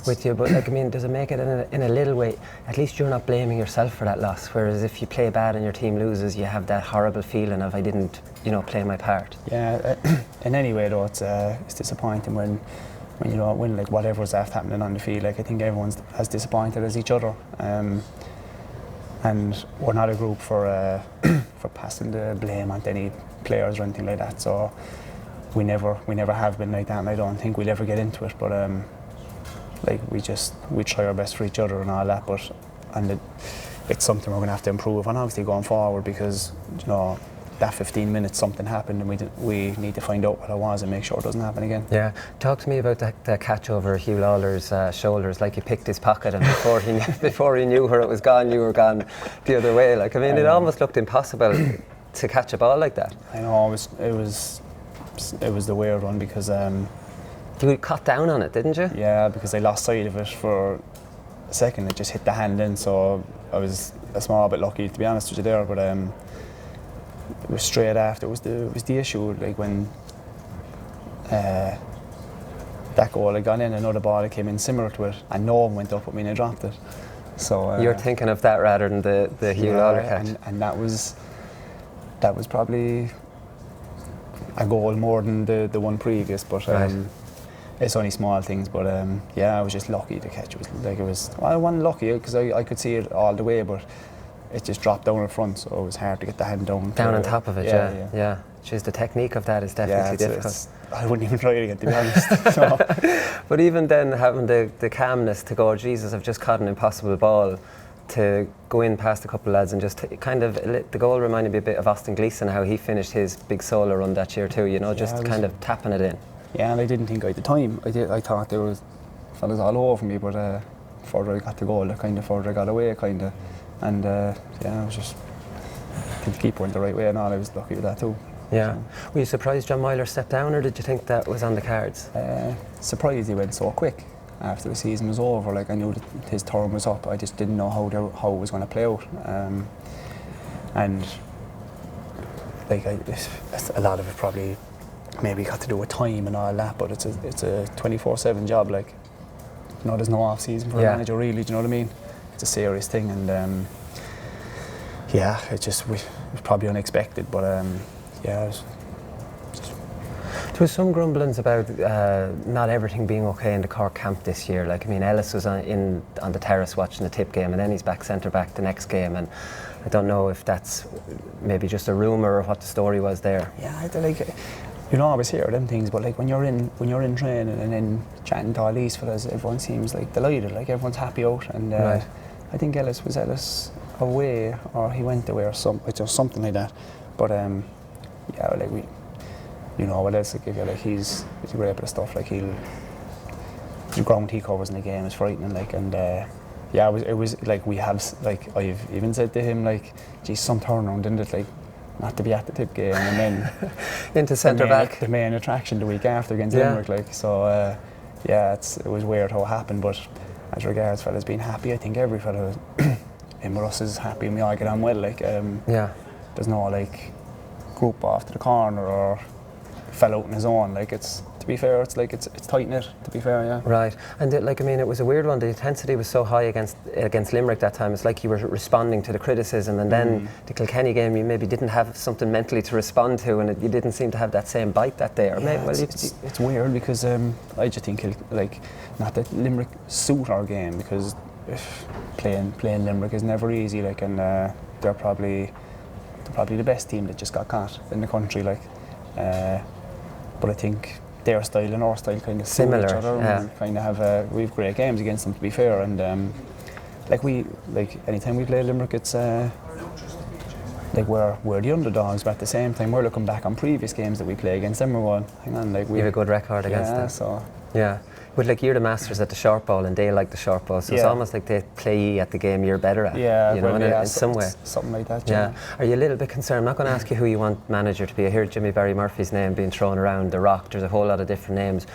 with you, but does it make it in a little way, at least you're not blaming yourself for that loss, whereas if you play bad and your team loses, you have that horrible feeling of I didn't, play my part. Yeah, in any way though, it's disappointing when you don't win, like whatever's happening on the field. Like I think everyone's as disappointed as each other. And we're not a group for passing the blame onto any players or anything like that. So we never have been like that, and I don't think we'll ever get into it. But we try our best for each other and all that. But it's something we're going to have to improve on, obviously, going forward, because that 15 minutes something happened, and we need to find out what it was and make sure it doesn't happen again. Yeah, talk to me about the catch over Hugh Lawler's shoulders, like you picked his pocket, and before he knew where it was gone, you were gone the other way. It almost looked impossible to catch a ball like that. I know, it was the weird one, because you cut down on it, didn't you? Yeah, because I lost sight of it for a second. It just hit the hand in, so I was a small bit lucky, to be honest with you there. But it was straight after. It was the issue, like when that goal had gone in, another ball that came in similar to it, and no one went up with me and I dropped it. So you're thinking of that rather than the Hugh Lawler catch. And that was probably a goal more than the one previous, but it's only small things. But I was just lucky to catch. I wasn't lucky because I could see it all the way, but it just dropped down in front, so it was hard to get the hand down on top of it. Yeah. Jeez, the technique of that is definitely difficult. I wouldn't even try it again, to be honest. So. But even then, having the calmness to go, Jesus, I've just caught an impossible ball, to go in past a couple of lads and just the goal reminded me a bit of Austin Gleeson, how he finished his big solo run that year too, just kind of tapping it in. Yeah, and I didn't think I had the time. I thought there was fellas all over me, but further I got the goal, further I got away, and I was just, I think the keeper went the right way and all. I was lucky with that too. Yeah. So. Were you surprised John Myler stepped down, or did you think that was on the cards? Surprised he went so quick after the season was over. I knew that his term was up. I just didn't know how it was going to play out. And a lot of it probably maybe got to do with time and all that, but it's a 24/7 job. There's no off season for a manager really. Do you know what I mean? It's a serious thing, and it was probably unexpected, but There was some grumblings about not everything being okay in the Cork camp this year. Ellis was on the terrace watching the Tip game, and then he's back centre back the next game, and I don't know if that's maybe just a rumour or what the story was there. Yeah, you always hear them things, but when you're in training and then chatting to all these fellas, everyone seems delighted, everyone's happy out, and right. I think Ellis away, or he went away, or something like that. But what else to give you? He's a great bit of stuff. The ground he covers in the game is frightening. It was we have I've even said to him geez, some turnaround, didn't it? Not to be at the Tip game and then into centre back, the main attraction the week after against Limerick. So it was weird how it happened. But as regards fellas being happy, I think every fella in with us is happy and we all get on well. There's no group off to the corner or fell out on his own. To be fair, it's tight knit. To be fair, yeah. Right, and it was a weird one. The intensity was so high against Limerick that time. It's like you were responding to the criticism, and then the Kilkenny game, you maybe didn't have something mentally to respond to, and you didn't seem to have that same bite that day. Or it's weird because I just think not that Limerick suit our game, because playing Limerick is never easy. And they're probably the best team that just got caught in the country. But I think their style and our style kind of similar. Each other, and kind of have we have great games against them, to be fair. And anytime we play Limerick, it's like we're the underdogs, but at the same time we're looking back on previous games that we play against them. We're going, hang on, like We have a good record against them. So Yeah. But like you're the masters at the short ball and they like the short ball, so it's almost like they play you at the game you're better at. yeah, you know, well, in some way. something like that. Yeah. Are you a little bit concerned? I'm not going to ask you who you want manager to be. I hear Jimmy Barry Murphy's name being thrown around, The Rock, there's a whole lot of different names.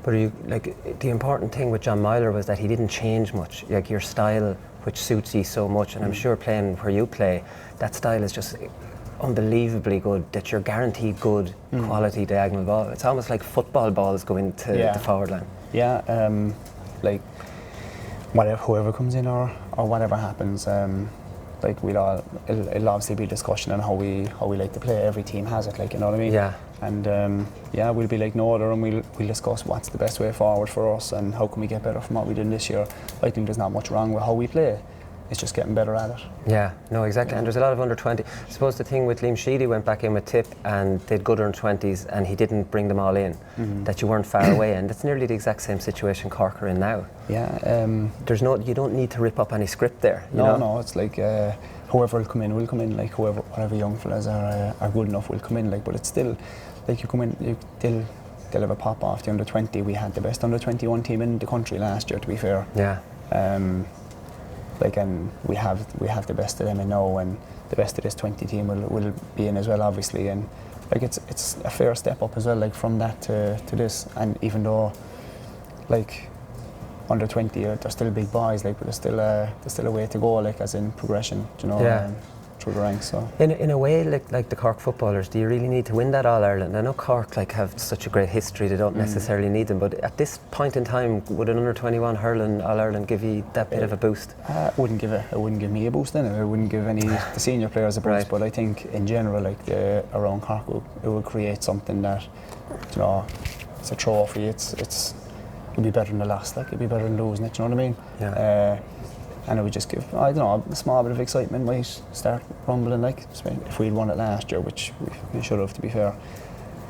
But are you, like, the important thing with John Myler was that he didn't change much. Like your style, which suits you so much, and I'm sure playing where you play, that style is just unbelievably good, that you're guaranteed good quality diagonal ball. It's almost like football balls go into the forward line. Yeah, like whoever comes in or whatever happens, like it'll obviously be a discussion on how we like to play. Every team has it, like, you know what I mean? Yeah. And we'll be like no other, and we'll discuss what's the best way forward for us and how can we get better from what we did this year. I think there's not much wrong with how we play. It's just getting better at it. Yeah, no, exactly. And there's a lot of under 20. I suppose the thing with Liam Sheedy went back in with Tip and they'd good under 20s and he didn't bring them all in, that you weren't far away, and it's nearly the exact same situation Cork are in now. Yeah. You don't need to rip up any script there. You No, know? no, it's like whoever will come in, like whatever young fellas are good enough will come in, like, but it's still, like, you come in, they'll have a pop off the under 20. We had the best under 21 team in the country last year, to be fair. Yeah. Like, and we have the best of them in now, and the best of this 20 team will be in as well, obviously, and like it's a fair step up as well, like from that to this. And even though, like, under 20 they're still big boys, like, but there's still a way to go, like, as in progression, you know. Yeah. Through the ranks. So In a way, like the Cork footballers, do you really need to win that All Ireland? I know Cork have such a great history; they don't necessarily need them. But at this point in time, would an under 21 hurling All Ireland give you that bit of a boost? it wouldn't give me a boost in it. It wouldn't give any the senior players a boost. Right. But I think in general, like, around Cork, it would create something that, you know, it's a trophy. It'd be better than the loss. Like, it'd be better than losing it. You know what I mean? Yeah. And it would just give, I don't know, a small bit of excitement might start rumbling, like, if we'd won it last year, which we should have, to be fair,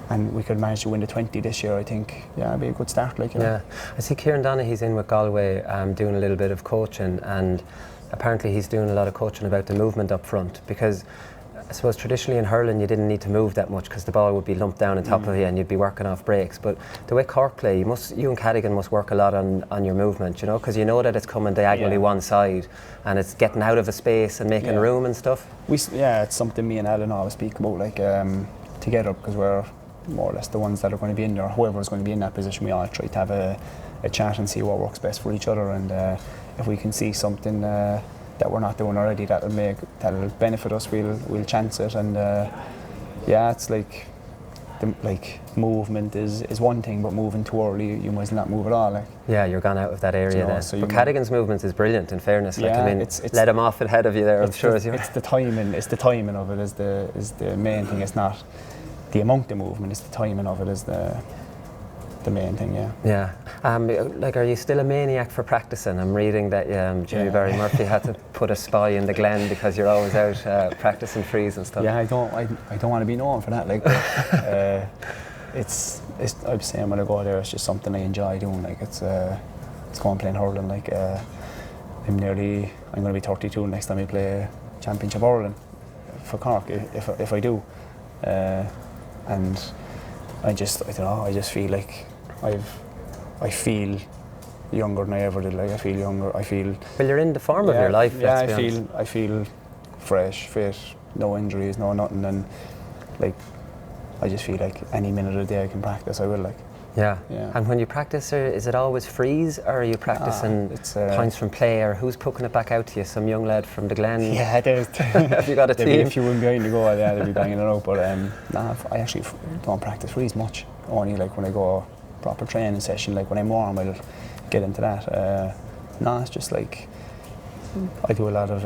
and we could manage to win the 20 this year. I think, it'd be a good start, like, you know. Yeah, I see Kieran Donaghy's in with Galway doing a little bit of coaching, and apparently he's doing a lot of coaching about the movement up front, because I suppose traditionally in hurling you didn't need to move that much because the ball would be lumped down on top of you and you'd be working off breaks. But the way Cork play, you and Cadigan must work a lot on your movement, you know, because you know that it's coming diagonally one side and it's getting out of a space and making room and stuff. It's something me and Alan always speak about, like, together, because we're more or less the ones that are going to be in there. Whoever's going to be in that position, we all try to have a chat and see what works best for each other, and if we can see something that we're not doing already that'll benefit us, we'll chance it. And it's like movement is one thing, but moving too early, you might not move at all, like. Yeah, you're gone out of that area, you know, then. So but Cadigan's movement is brilliant, in fairness. Like, I mean, it's let him off ahead of you there, I'm sure. It's the timing. It's the timing of it is the main thing. It's not the amount of movement. It's the timing of it is the main thing. Yeah. Like, are you still a maniac for practicing? I'm reading that Jimmy Barry Murphy had to put a spy in the Glen because you're always out practicing frees and stuff. Yeah, I don't want to be known for that. Like, it's I'm saying when I go there, it's just something I enjoy doing. Like, it's going playing hurling. Like, I'm going to be 32 next time I play Championship hurling for Cork if I do, and I don't know. I just feel like I feel younger than I ever did. Like, I feel younger. Well, you're in the form of your life. Yeah, I feel fresh, fit, no injuries, no nothing, and like I just feel like any minute of the day I can practice, I will, like. Yeah. And when you practice, is it always frees, or are you practicing points from play, or who's poking it back out to you? Some young lad from the Glen? Yeah, there's. Have you got a team? There'll be a few behind the goal, they'll be banging it out. But I actually don't practice frees much. Only like when I go proper training session, like when I'm warm, I'll get into that. It's just like I do a lot of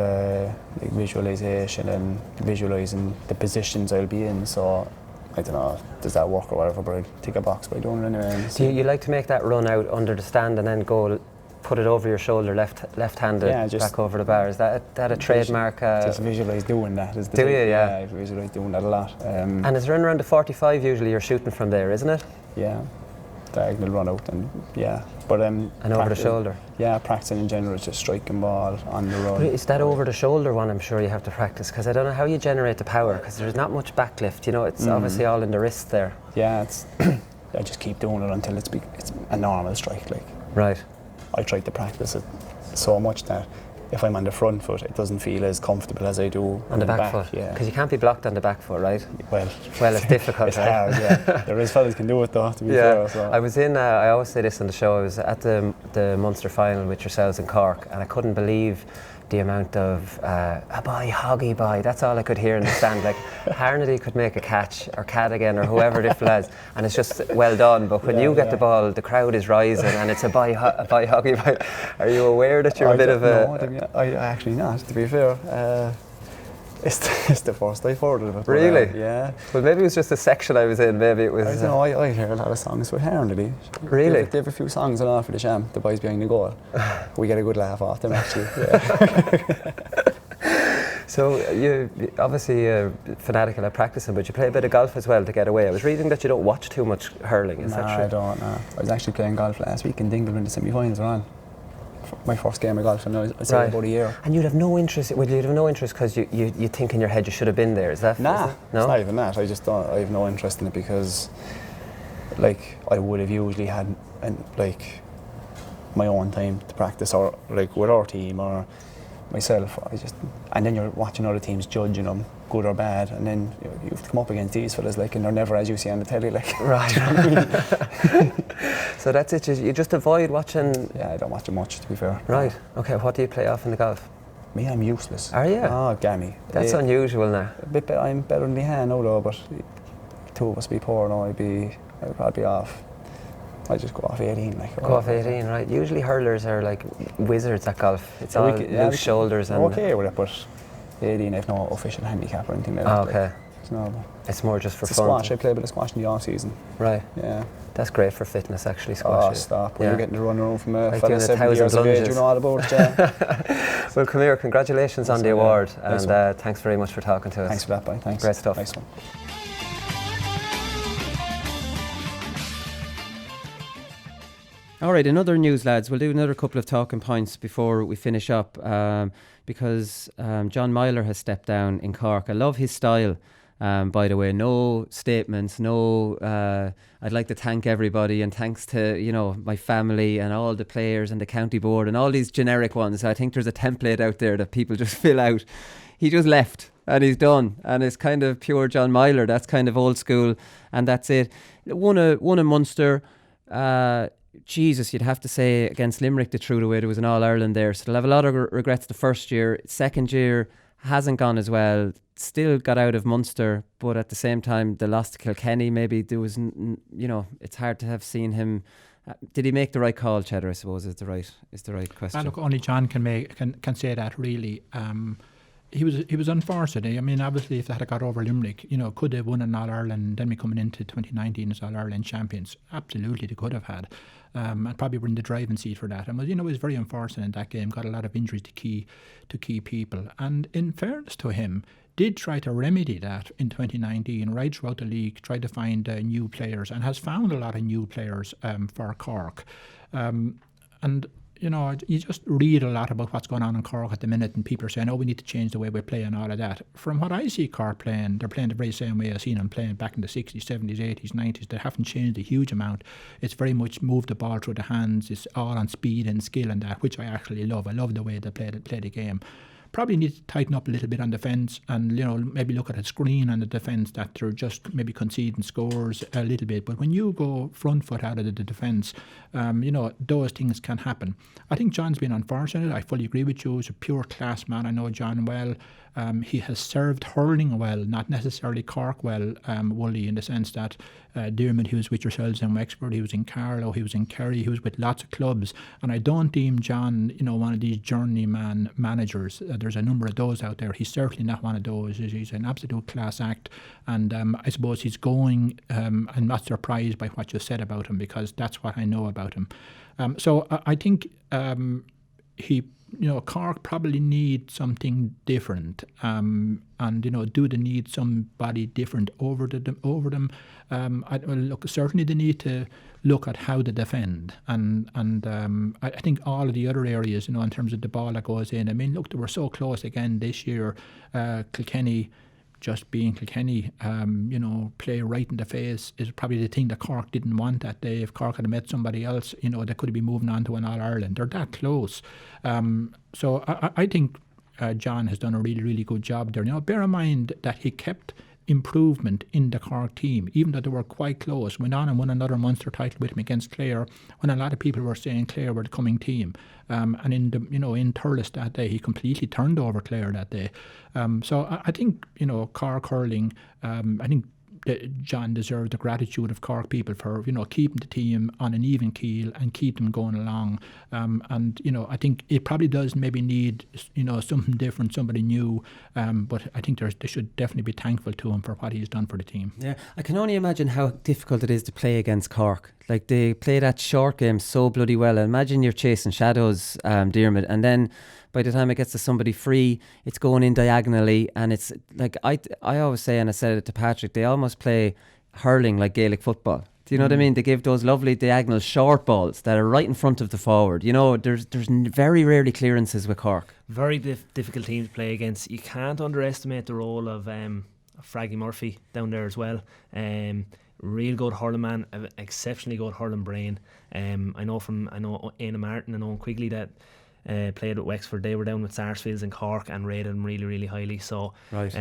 like visualization and visualizing the positions I'll be in. So I don't know, does that work or whatever, but I tick a box by doing it anyway. Do you like to make that run out under the stand and then go put it over your shoulder, left-handed, back over the bar? Is that a trademark? Just visualise doing that. Is the do thing. You? Yeah. I visualise doing that a lot. And it's around the 45 usually you're shooting from there, isn't it? Yeah. diagonal run out, and but And over the shoulder. Yeah, practicing in general is just striking ball on the run. But it's that over the shoulder one I'm sure you have to practice, because I don't know how you generate the power, because there's not much backlift, it's obviously all in the wrist there. Yeah, it's I just keep doing it until it's a normal strike. Like, Right. I try to practice it so much that if I'm on the front foot, it doesn't feel as comfortable as I do On the back foot. Yeah. Because you can't be blocked on the back foot, right? Well, It's difficult, it's right? hard, yeah. There is fellas can do it though, to be fair. So. I was in, I always say this on the show, I was at the Munster final with yourselves in Cork, and I couldn't believe the amount of a boy, hoggy boy, that's all I could hear in the stand. Like, Harnedy could make a catch, or Cadigan, or whoever the lads, and it's just well done. But when you get the ball, the crowd is rising, and it's a boy, hoggy boy. Are you aware that you're a bit of a... No, I actually not, to be fair. It's the first I've heard of it. Really? Yeah. Well, maybe it was just a section I was in, maybe it was... I don't know, I hear a lot of songs with Harnedy. Really? They have a few songs and all for the sham, the boys behind the goal. We get a good laugh off them, actually. Yeah. So you obviously fanatical at practicing, but you play a bit of golf as well to get away. I was reading that you don't watch too much hurling, is that true? I don't, no. I was actually playing golf last week in Dingle when the semi-finals were on. My first game of golf, and I'd say about a year. And you'd have no interest, because you think in your head you should have been there, is that? Nah, is no? It's not even that. I just don't, I have no interest in it because, like, I would have usually had, my own time to practice, or like with our team or myself. And then you're watching other teams judging them, good or bad, and then you have to come up against these fellas, like, and they're never as you see on the telly, like. Right. So that's it. You just avoid watching. Yeah, I don't watch it much, to be fair. Right. Okay. What do you play off in the golf? Me, I'm useless. Are you? Oh, gammy. That's unusual now. I'm better than Lehan now though, but two of us be poor now. I'd probably be off. I just go off 18. Go off 18, right? Usually hurlers are like wizards at golf. It's all loose shoulders and. Okay with it, but 18, I've no official handicap or anything like that. Okay. It's more just for fun. Squash. I play a bit of squash in the off season. Right. Yeah. That's great for fitness, actually. Squash. Oh, stop! When you're getting to run around from a like fella 70 years of age, you know all about it. Yeah. Well, come here. Congratulations on the award, and thanks very much for talking to us. Thanks for that, boy. Thanks. Great stuff. Nice one. All right, in other news, lads, we'll do another couple of talking points before we finish up, because John Myler has stepped down in Cork. I love his style, by the way. No statements, I'd like to thank everybody, and thanks to, my family and all the players and the county board and all these generic ones. I think there's a template out there that people just fill out. He just left and he's done, and it's kind of pure John Myler. That's kind of old school, and that's it. Won a Munster. Jesus, you'd have to say against Limerick, the true way there was an All-Ireland there, so they'll have a lot of regrets the first year. Second year hasn't gone as well, still got out of Munster, but at the same time they lost to Kilkenny. Maybe there was, it's hard to have seen him. Did he make the right call, Cheddar, I suppose is the right question. Look, only John can say that, really. He was unfortunate. I mean, obviously, if they had got over Limerick, could they have won an All-Ireland, then be coming into 2019 as All-Ireland champions? Absolutely, they could have had. And probably were in the driving seat for that. And it was very unfortunate in that game. Got a lot of injuries to key people. And in fairness to him, did try to remedy that in 2019, right throughout the league, tried to find new players, and has found a lot of new players for Cork. And you just read a lot about what's going on in Cork at the minute, and people are saying, we need to change the way we play and all of that. From what I see Cork playing, they're playing the very same way I've seen them playing back in the 60s, 70s, 80s, 90s. They haven't changed a huge amount. It's very much move the ball through the hands. It's all on speed and skill and that, which I actually love. I love the way they play the game. Probably need to tighten up a little bit on defence, and maybe look at a screen on the defence that they're just maybe conceding scores a little bit. But when you go front foot out of the defence, those things can happen. I think John's been unfortunate. I fully agree with you. He's a pure class man. I know John well. He has served hurling well, not necessarily Cork well, Wooly, in the sense that Diarmuid, he was with yourselves in Wexford, he was in Carlow, he was in Kerry, he was with lots of clubs. And I don't deem John, one of these journeyman managers. There's a number of those out there. He's certainly not one of those. He's an absolute class act. And I suppose he's going, I'm not surprised by what you said about him, because that's what I know about him. So I think he Cork probably need something different, and do they need somebody different over them? Certainly they need to look at how they defend, and I think all of the other areas, in terms of the ball that goes in. I mean, look, they were so close again this year. Kilkenny, just being Kilkenny, play right in the face is probably the thing that Cork didn't want that day. If Cork had met somebody else, they could be moving on to an All-Ireland. They're that close. So I think John has done a really, really good job there. Now, bear in mind that he kept improvement in the Cork team, even though they were quite close. Went on and won another Munster title with him against Clare, when a lot of people were saying Clare were the coming team. And in Thurles that day, he completely turned over Clare that day. So I think Cork hurling. I think that John deserves the gratitude of Cork people for keeping the team on an even keel and keep them going along. And I think it probably does maybe need something different, somebody new. But I think they should definitely be thankful to him for what he's done for the team. Yeah, I can only imagine how difficult it is to play against Cork. Like, they play that short game so bloody well. Imagine you're chasing shadows, Diarmuid, and then by the time it gets to somebody free, it's going in diagonally, and it's like I always say, and I said it to Patrick, they almost play hurling like Gaelic football. Do you know what I mean? They give those lovely diagonal short balls that are right in front of the forward. There's very rarely clearances with Cork. Very difficult team to play against. You can't underestimate the role of Fraggy Murphy down there as well. Real good hurling man, exceptionally good hurling brain. I know Éanna Martin and Owen Quigley that played with Wexford. They were down with Sarsfields in Cork and rated them really, really highly. So, right.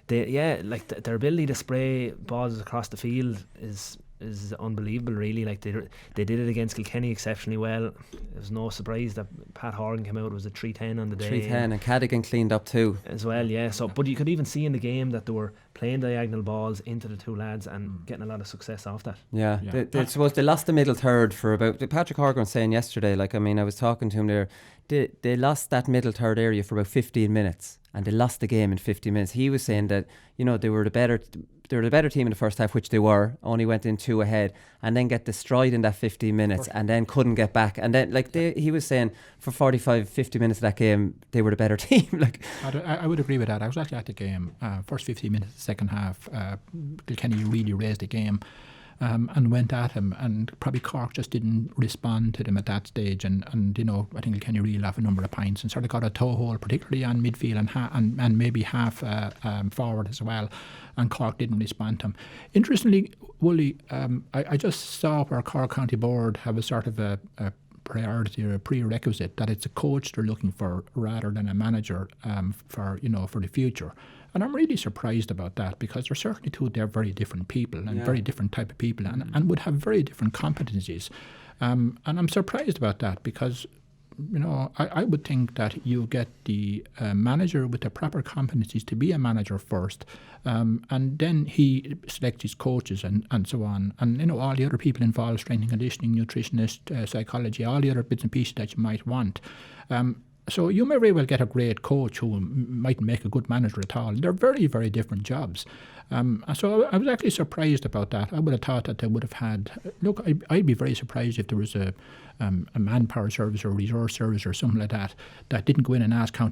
Their ability to spray balls across the field is unbelievable, really. Like, they did it against Kilkenny exceptionally well. It was no surprise that Pat Horgan came out. It was a 3-10 on the day. 3-10, and Cadigan cleaned up too as well. Yeah. So, but you could even see in the game that they were playing diagonal balls into the two lads and getting a lot of success off that. Yeah. I suppose they lost the middle third for about. Patrick Horgan was saying yesterday. I was talking to him there. They lost that middle third area for about 15 minutes, and they lost the game in 15 minutes. He was saying that they were the better team in the first half, which they were. Only went in 2 ahead, and then get destroyed in that 15 minutes, and then couldn't get back. And then, he was saying, for 45-50 minutes of that game, they were the better team. I would agree with that. I was actually at the game. First 15 minutes of the second half, Kilkenny really raised the game. And went at him, and probably Cork just didn't respond to them at that stage, and I think Kilkenny really left a number of points and sort of got a toehold, particularly on midfield and maybe half forward as well, and Cork didn't respond to him. Interestingly, Wooly, I just saw where Cork County Board have a sort of a priority or a prerequisite that it's a coach they're looking for rather than a manager for the future. And I'm really surprised about that, because they're certainly they're very different people and very different type of people and would have very different competencies. And I'm surprised about that, because I would think that you get the manager with the proper competencies to be a manager first, and then he selects his coaches and so on. And all the other people involved, strength and conditioning, nutritionist, psychology, all the other bits and pieces that you might want. So you may very well get a great coach who mightn't make a good manager at all. They're very, very different jobs. So I was actually surprised about that. I would have thought that they would have had... Look, I'd be very surprised if there was a manpower service or resource service or something like that didn't go in and ask Cork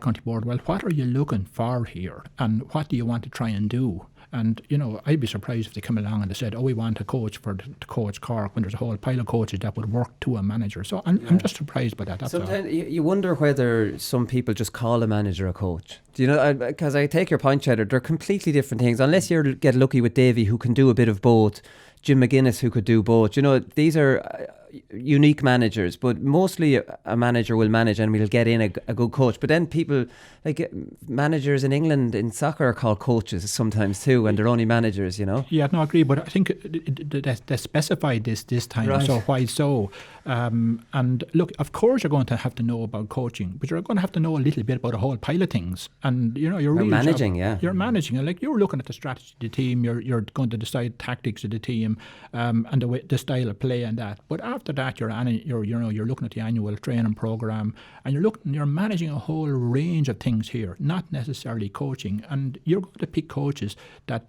County Board, well, what are you looking for here? And what do you want to try and do? And, I'd be surprised if they come along and they said, we want a coach to coach Cork, when there's a whole pile of coaches that would work to a manager. So I'm just surprised by that. That's sometimes you wonder whether some people just call a manager a coach. Do you know? Because I take your point, Cheddar, they're completely different things. Unless you get lucky with Davy, who can do a bit of both, Jim McGuinness, who could do both. These are unique managers, but mostly a manager will manage and we'll get in a good coach. But then people, like managers in England in soccer, are called coaches sometimes too, and they're only managers, Yeah, no, I agree, but I think they specified this time, right. So why so? And look, of course you're going to have to know about coaching, but you're going to have to know a little bit about a whole pile of things. And you're really managing, You're managing, and like you're looking at the strategy of the team, you're going to decide tactics of the team, and the style of play and that. But after that, you're looking at the annual training program, and you're managing a whole range of things here, not necessarily coaching. And you're going to pick coaches that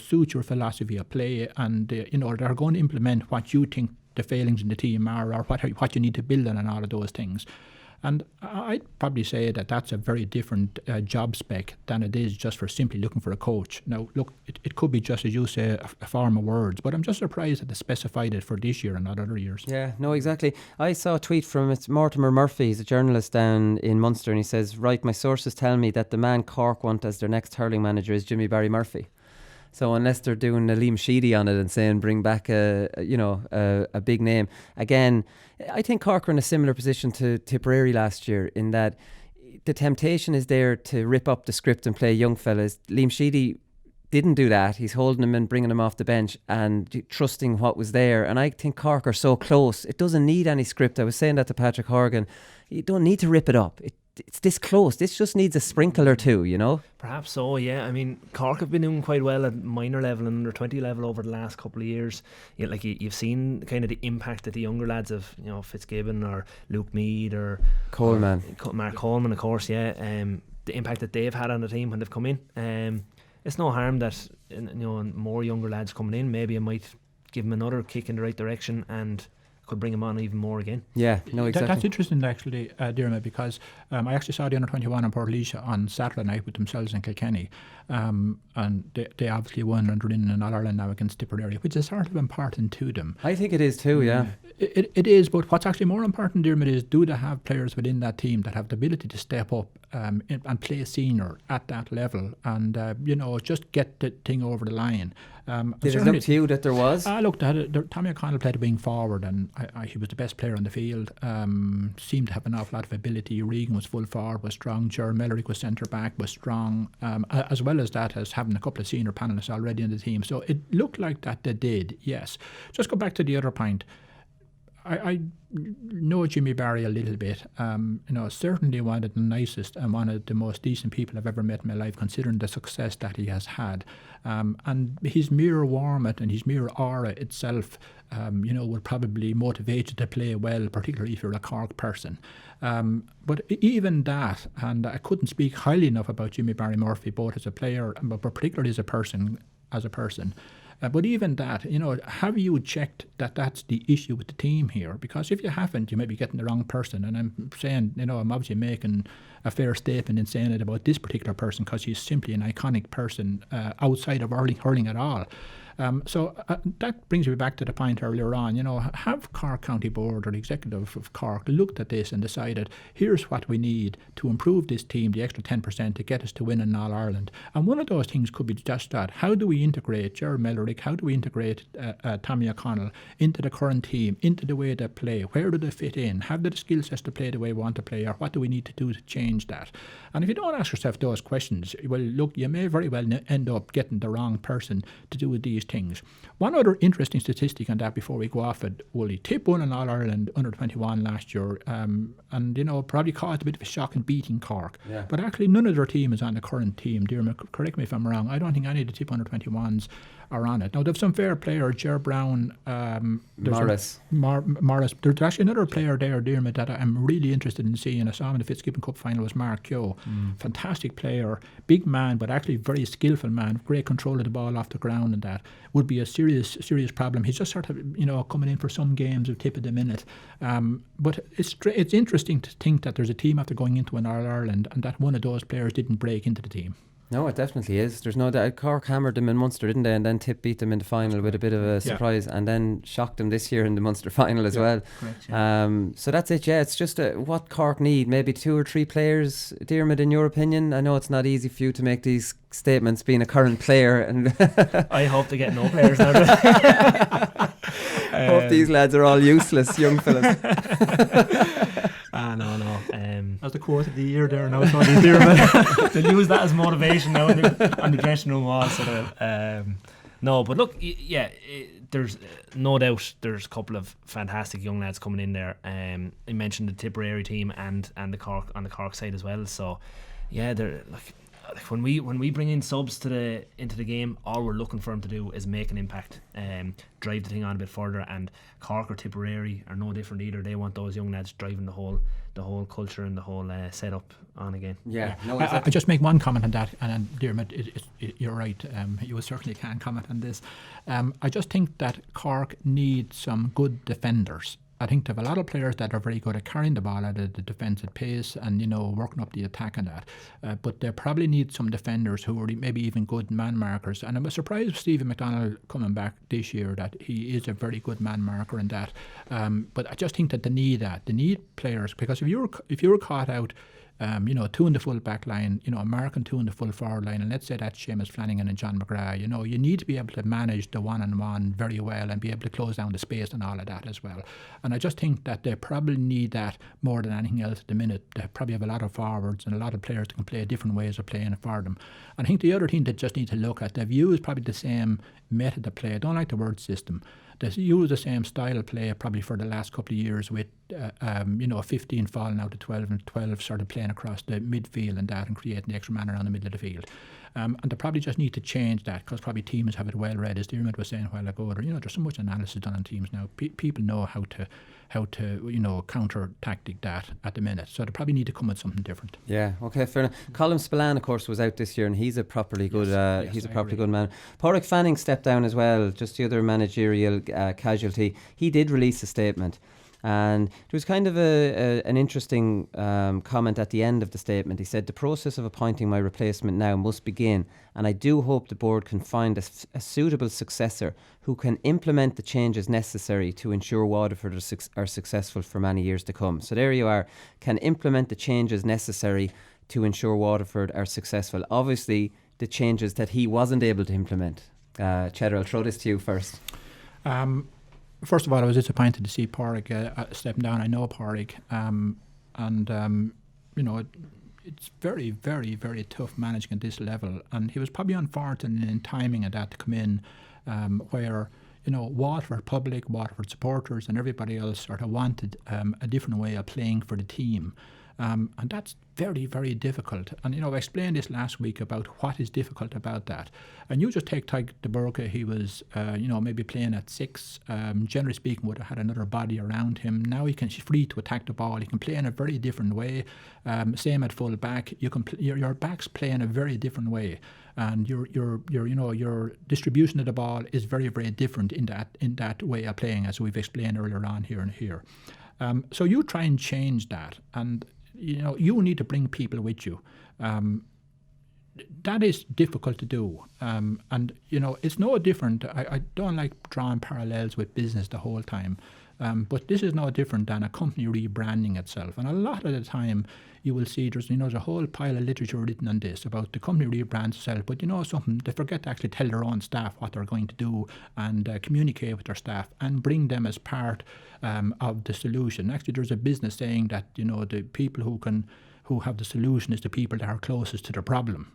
suit your philosophy of play, and they're going to implement what you think the failings in the team are, or what you need to build on, and all of those things. And I'd probably say that that's a very different job spec than it is just for simply looking for a coach. Now, look, it could be just, as you say, a form of words, but I'm just surprised that they specified it for this year and not other years. Yeah, no, exactly. I saw a tweet from Mortimer Murphy, he's a journalist down in Munster, and he says, right, my sources tell me that the man Cork want as their next hurling manager is Jimmy Barry Murphy. So unless they're doing a Liam Sheedy on it and saying bring back a big name, again, I think Cork are in a similar position to Tipperary last year in that the temptation is there to rip up the script and play young fellas. Liam Sheedy didn't do that. He's holding them and bringing them off the bench and trusting what was there. And I think Cork are so close. It doesn't need any script. I was saying that to Patrick Horgan. You don't need to rip it up. It's this close. This just needs a sprinkle or two, you know? Perhaps so, yeah. I mean, Cork have been doing quite well at minor level and under 20 level over the last couple of years. You've seen kind of the impact that the younger lads of, Fitzgibbon or Luke Meade or Coleman. Mark Coleman, of course, yeah. The impact that they've had on the team when they've come in. It's no harm that more younger lads coming in. Maybe it might give them another kick in the right direction and could bring him on even more again. Yeah, no, exactly. That's interesting, actually, Diarmuid, because I actually saw the under-21 in Portlaoise on Saturday night with themselves in Kilkenny, and they obviously won and are in an All-Ireland now against Tipperary, which is sort of important to them. I think it is too, yeah. It is, but what's actually more important, Diarmuid, is do they have players within that team that have the ability to step up and play senior at that level and, just get the thing over the line. Did it look to you that there was? Look, Tommy O'Connell played a wing forward and he was the best player on the field. Seemed to have an awful lot of ability. Regan was full forward, was strong. Ger Mellerick was centre back, was strong. As well as that, as having a couple of senior panellists already in the team. So it looked like that they did, yes. Just go back to the other point. I know Jimmy Barry a little bit. Certainly one of the nicest and one of the most decent people I've ever met in my life, considering the success that he has had. And his mere warmth and his mere aura itself, would probably motivate you to play well, particularly if you're a Cork person. But even that, and I couldn't speak highly enough about Jimmy Barry Murphy, both as a player, but particularly as a person. But even that, have you checked that that's the issue with the team here? Because if you haven't, you may be getting the wrong person. And I'm saying, I'm obviously making a fair statement in saying it about this particular person because he's simply an iconic person outside of hurling at all. So that brings me back to the point earlier on, have Cork County Board or the executive of Cork looked at this and decided, here's what we need to improve this team, the extra 10% to get us to win in All-Ireland. And one of those things could be just that. How do we integrate Ger Mellerick, how do we integrate Tommy O'Connell into the current team, into the way they play? Where do they fit in? Have they the skill sets to play the way we want to play, or what do we need to do to change that? And if you don't ask yourself those questions, well, look, you may very well end up getting the wrong person to do with these things. One other interesting statistic on that before we go off it, Wooly. Tip won an All-Ireland under-21 last year and, probably caused a bit of a shock in beating Cork. Yeah. But actually none of their team is on the current team. Diarmuid, correct me if I'm wrong. I don't think any of the Tip under-21s are on it. Now, they have some fair players, Ger Brown, Morris. Morris. There's actually another player there, Diarmuid, that I'm really interested in seeing. I saw him in the Fitzgibbon Cup final, was Mark Keogh. Fantastic player, big man, but actually very skillful man, great control of the ball off the ground, and that would be a serious problem. He's just sort of, coming in for some games of tip of the minute. But it's interesting to think that there's a team after going into an All-Ireland and that one of those players didn't break into the team. No, it definitely is. There's no doubt. Cork hammered them in Munster, didn't they? And then Tip beat them in the final with a bit of a surprise, and then shocked them this year in the Munster final as well. Correct, yeah. So that's it. Yeah, it's just what Cork need. Maybe 2 or 3 players. Diarmuid, in your opinion? I know it's not easy for you to make these statements, being a current player, and I hope to get no players now. Hope these lads are all useless young fellas. No. That's the quote of the year there now. They'll use that as motivation now on the dressing room wall. No, but look, there's no doubt there's a couple of fantastic young lads coming in there. I mentioned the Tipperary team and the Cork on the Cork side as well. So yeah, they're like when we bring in subs into the game, all we're looking for them to do is make an impact, drive the thing on a bit further. And Cork or Tipperary are no different either. They want those young lads driving the whole culture and the whole setup on again. Yeah, no, I just make one comment on that, and Diarmuid, you're right. You certainly can comment on this. I just think that Cork need some good defenders. I think they have a lot of players that are very good at carrying the ball at the defensive pace and, working up the attack and that. But they probably need some defenders who are maybe even good man markers. And I was surprised with Stephen McDonald coming back this year that he is a very good man marker in that. But I just think that they need that. They need players, because if you were caught out, two in the full back line, American two in the full forward line, and let's say that's Seamus Flanagan and John McGrath, you need to be able to manage the one-on-one very well and be able to close down the space and all of that as well. And I just think that they probably need that more than anything else at the minute. They probably have a lot of forwards and a lot of players that can play different ways of playing for them. And I think the other thing they just need to look at, they've used probably the same method of play. I don't like the word system. They use the same style of play probably for the last couple of years with, 15 falling out to 12 and 12 sort of playing across the midfield and that and creating the extra man around the middle of the field. And they probably just need to change that, because probably teams have it well read. As Diarmuid was saying a while ago, there's so much analysis done on teams now. People know how to counter tactic that at the minute. So they probably need to come with something different. Yeah, okay, fair enough. Colm Spillane, of course, was out this year, and he's a properly good good man. Patrick Fanning stepped down as well, just the other managerial casualty. He did release a statement. And there was kind of an interesting comment at the end of the statement. He said, "The process of appointing my replacement now must begin, and I do hope the board can find a suitable successor who can implement the changes necessary to ensure Waterford are successful for many years to come." So there you are, can implement the changes necessary to ensure Waterford are successful. Obviously, the changes that he wasn't able to implement. Cheddar, I'll throw this to you first. First of all, I was disappointed to see Pádraig stepping down. I know Pádraig, it's very, very, very tough managing at this level. And he was probably unfortunate in timing of that to come in, where Waterford public, Waterford supporters, and everybody else sort of wanted a different way of playing for the team. And that's very, very difficult. And, I explained this last week about what is difficult about that. And you just take Tyke de Burke, he was, maybe playing at 6. Generally speaking, would have had another body around him. Now he's free to attack the ball. He can play in a very different way. Same at full back. Your back's play in a very different way. And your distribution of the ball is very, very different in that way of playing, as we've explained earlier on here and here. So you try and change that, and you need to bring people with you. That is difficult to do, and it's no different. I don't like drawing parallels with business the whole time, but this is no different than a company rebranding itself. And a lot of the time, you will see there's a whole pile of literature written on this about the company rebrands itself. But something, they forget to actually tell their own staff what they're going to do and communicate with their staff and bring them as part of the solution. Actually, there's a business saying that the people who have the solution is the people that are closest to the problem.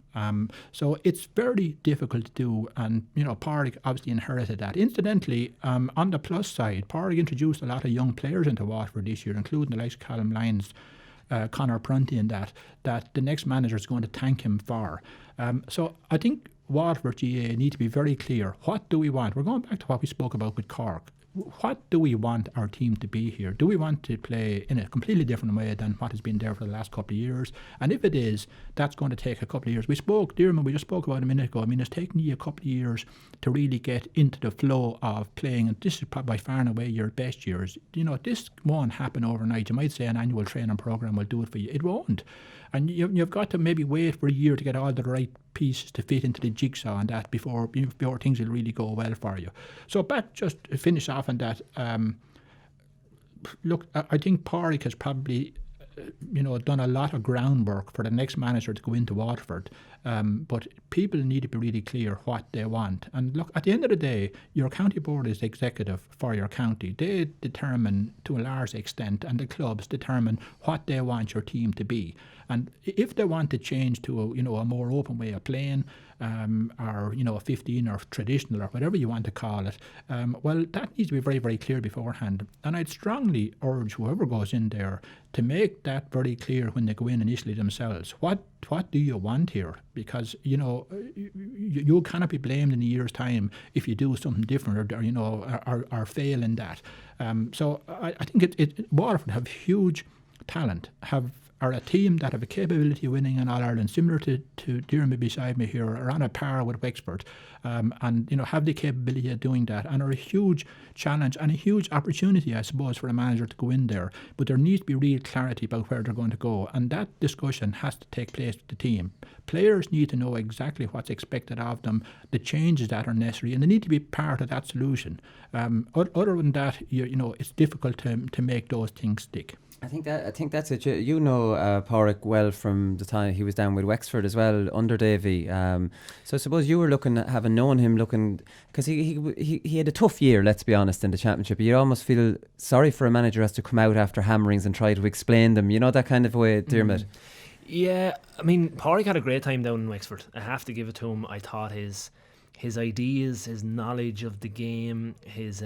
So it's very difficult to do, and Pádraig obviously inherited that. Incidentally, on the plus side, Pádraig introduced a lot of young players into Waterford this year, including the likes of Callum Lyons, Conor Prunty, and that the next manager is going to thank him for. So I think Waterford GAA need to be very clear. What do we want? We're going back to what we spoke about with Cork. What do we want our team to be here? Do we want to play in a completely different way than what has been there for the last couple of years? And if it is, that's going to take a couple of years. We just spoke about a minute ago. I mean, it's taken you a couple of years to really get into the flow of playing, and this is probably by far and away your best years. This won't happen overnight. You might say an annual training program will do it for you. It won't. And you've got to maybe wait for a year to get all the right pieces to fit into the jigsaw and that before things will really go well for you. So back just to finish off on that, look, I think Pádraig has probably done a lot of groundwork for the next manager to go into Waterford, but people need to be really clear what they want. And look, at the end of the day, your county board is executive for your county. They determine to a large extent, and the clubs determine what they want your team to be. And if they want to change to a more open way of playing, or 15 or traditional or whatever you want to call it, well, that needs to be very, very clear beforehand. And I'd strongly urge whoever goes in there to make that very clear when they go in initially themselves. What do you want here? Because you cannot be blamed in a year's time if you do something different or fail in that. So I think Waterford have huge talent, are a team that have a capability of winning in All-Ireland, similar to Diarmuid beside me here, are on a par with Wexford, and have the capability of doing that, and are a huge challenge and a huge opportunity, I suppose, for a manager to go in there. But there needs to be real clarity about where they're going to go, and that discussion has to take place with the team. Players need to know exactly what's expected of them, the changes that are necessary, and they need to be part of that solution. Other than that, it's difficult to make those things stick. I think that's it. You know Pádraig well from the time he was down with Wexford as well under Davy. So I suppose you were having known him, because he had a tough year. Let's be honest, in the championship, you almost feel sorry for a manager who has to come out after hammerings and try to explain them. You know, that kind of way, Diarmuid. Yeah, I mean, Pádraig had a great time down in Wexford. I have to give it to him. I thought his ideas, his knowledge of the game, his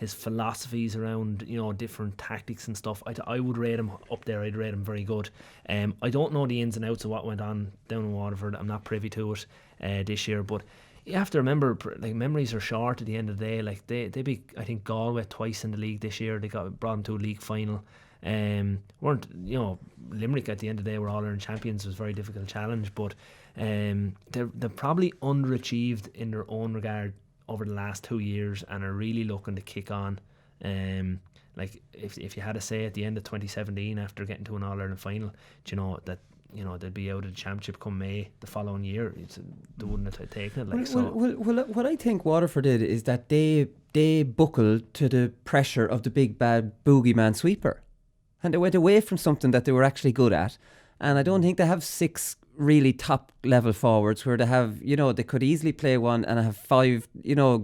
philosophies around different tactics and stuff, I would rate him up there. I'd rate him very good. I don't know the ins and outs of what went on down in Waterford. I'm not privy to it this year, but you have to remember, like, memories are short at the end of the day. Like they beat, I think, Galway twice in the league this year. They brought them to a league final. Weren't Limerick at the end of the day were All-Ireland champions. It was a very difficult challenge, but they're probably underachieved in their own regard over the last 2 years, and are really looking to kick on. Like if you had a say at the end of 2017 after getting to an All-Ireland final, they'd be out of the championship come May the following year. They wouldn't have taken it. Well, what I think Waterford did is that they buckled to the pressure of the big bad boogeyman sweeper, and they went away from something that they were actually good at. And I don't think they have 6 really top level forwards where they have, they could easily play one and have 5,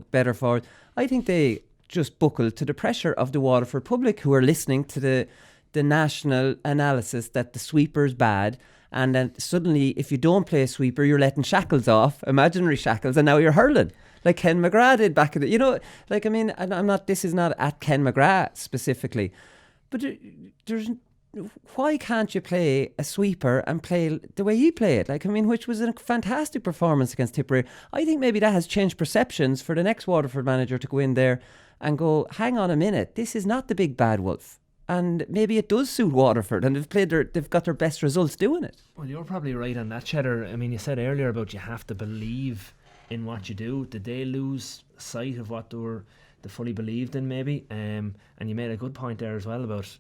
better forwards. I think they just buckled to the pressure of the Waterford public, who are listening to the national analysis that the sweeper's bad. And then suddenly, if you don't play a sweeper, you're letting shackles off, imaginary shackles, and now you're hurling. Like Ken McGrath did back in the, this is not at Ken McGrath specifically, but why can't you play a sweeper and play the way he played? Which was a fantastic performance against Tipperary. I think maybe that has changed perceptions for the next Waterford manager to go in there and go, hang on a minute, this is not the big bad wolf. And maybe it does suit Waterford, and they've got their best results doing it. Well, you're probably right on that, Cheddar. I mean, you said earlier about you have to believe in what you do. Did they lose sight of what they fully believed in, maybe? And you made a good point there as well about,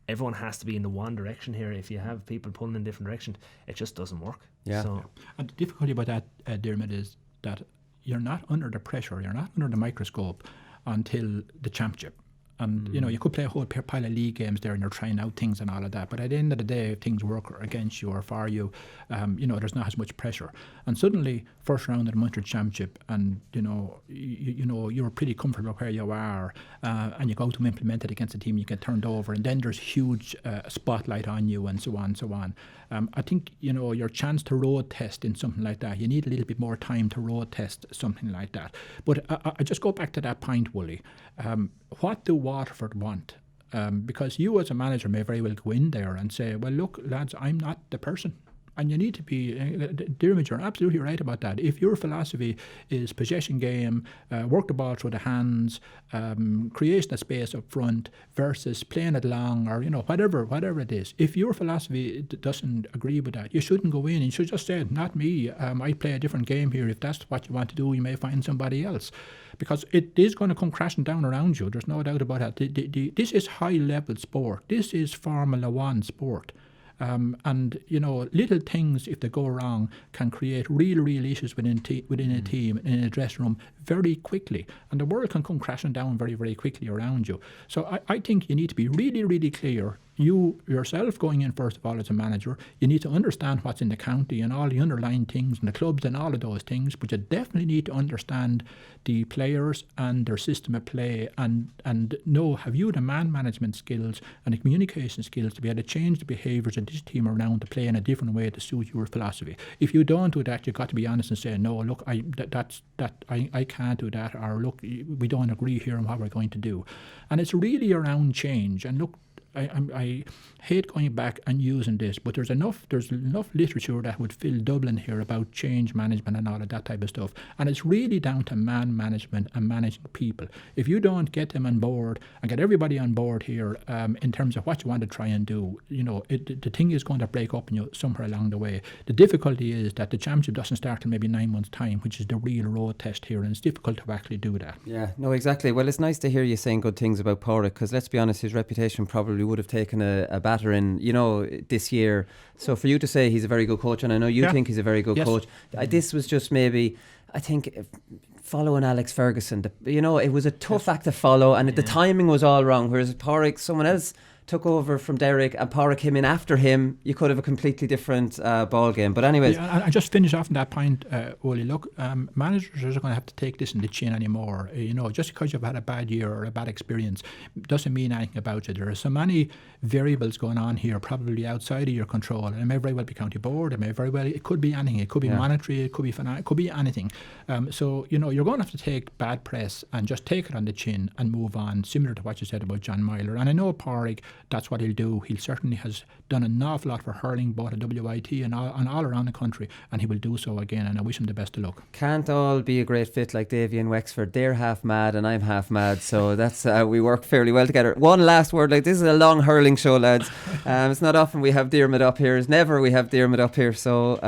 everyone has to be in the one direction here. If you have people pulling in different directions, it just doesn't work. Yeah. And the difficulty about that, Diarmuid, is that you're not under the pressure, you're not under the microscope until the championship. And, you could play a whole pile of league games there and you're trying out things and all of that. But at the end of the day, if things work against you or for you, there's not as much pressure. And suddenly, first round of the Munster Championship, and, you're pretty comfortable where you are, and you go to implement it against a team, you get turned over, and then there's huge spotlight on you, and so on and so on. I think, your chance to road test in something like that, you need a little bit more time to road test something like that. But I just go back to that point, Wooly. What do Waterford want? Because you as a manager may very well go in there and say, well, look, lads, I'm not the person. And you need to be, Diarmuid, you're absolutely right about that. If your philosophy is possession game, work the ball through the hands, creation of space up front versus playing it long, or whatever it is. If your philosophy doesn't agree with that, you shouldn't go in. You should just say, not me. I play a different game here. If that's what you want to do, you may find somebody else, because it is going to come crashing down around you. There's no doubt about that. This is high level sport. This is Formula 1 sport. And little things, if they go wrong, can create real issues within a team, in a dressing room, very quickly, and the world can come crashing down very, very quickly around you. So I think you need to be really, really clear. You yourself going in, first of all, as a manager, you need to understand what's in the county and all the underlying things and the clubs and all of those things, but you definitely need to understand the players and their system of play, and know, have you the man management skills and the communication skills to be able to change the behaviours of this team around to play in a different way to suit your philosophy. If you don't do that, you've got to be honest and say, no, look, I can't do that, or look, we don't agree here on what we're going to do. And it's really around change. And look, I hate going back and using this, but there's enough literature that would fill Dublin here about change management and all of that type of stuff. And it's really down to man management and managing people. If you don't get them on board and get everybody on board here in terms of what you want to try and do, the thing is going to break up in you somewhere along the way. The difficulty is that the championship doesn't start in maybe 9 months' time, which is the real road test here, and it's difficult to actually do that. Yeah, no, exactly. Well, it's nice to hear you saying good things about Pádraig, because let's be honest, his reputation probably would have taken a battering, this year. So for you to say he's a very good coach, and I know you think he's a very good coach, this was just maybe, I think, following Alex Ferguson. It was a tough act to follow, and the timing was all wrong. Whereas Pádraig, someone else took over from Derek and Pádraig came in after him, you could have a completely different ball game. But anyways, I just finish off on that point, Oli. Look, managers are going to have to take this in the chin anymore. Just because you've had a bad year or a bad experience doesn't mean anything about it. There are so many variables going on here, probably outside of your control. It may very well be county board. It could be anything. It could be monetary. It could be finance. It could be anything. So you're going to have to take bad press and just take it on the chin and move on. Similar to what you said about John Myler. And I know Pádraig, that's what he'll do. He certainly has done an awful lot for hurling, both at WIT and all around the country, and he will do so again, and I wish him the best of luck. Can't all be a great fit like Davy and Wexford. They're half mad and I'm half mad, so that's we work fairly well together. One last word, this is a long hurling show, lads. It's not often we have Diarmuid up here. It's never we have Diarmuid up here, so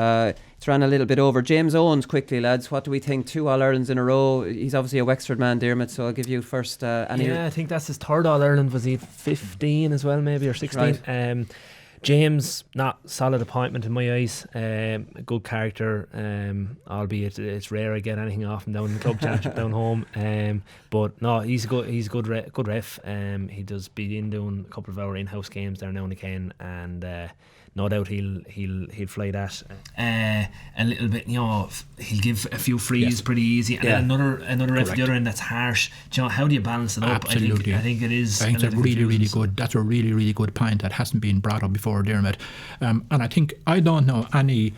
it's ran a little bit over. James Owens, quickly, lads, what do we think? 2 All-Irelands in a row. He's obviously a Wexford man, Diarmuid, so I'll give you first. I think that's his 3rd All-Ireland. Was he 15 as well, maybe, or 16? Right. James, not solid appointment in my eyes. Good character, albeit it's rare I get anything off him down in the club championship down home. But no, he's good ref. He does be in doing a couple of our in-house games there now and again, and no doubt he'll fly that a little bit. He'll give a few frees pretty easy, and another ref at the other end that's harsh. How do you balance it up? Absolutely. I think it is. I think it's really good. That's a really, really good point that hasn't been brought up before, Diarmuid. And I don't know any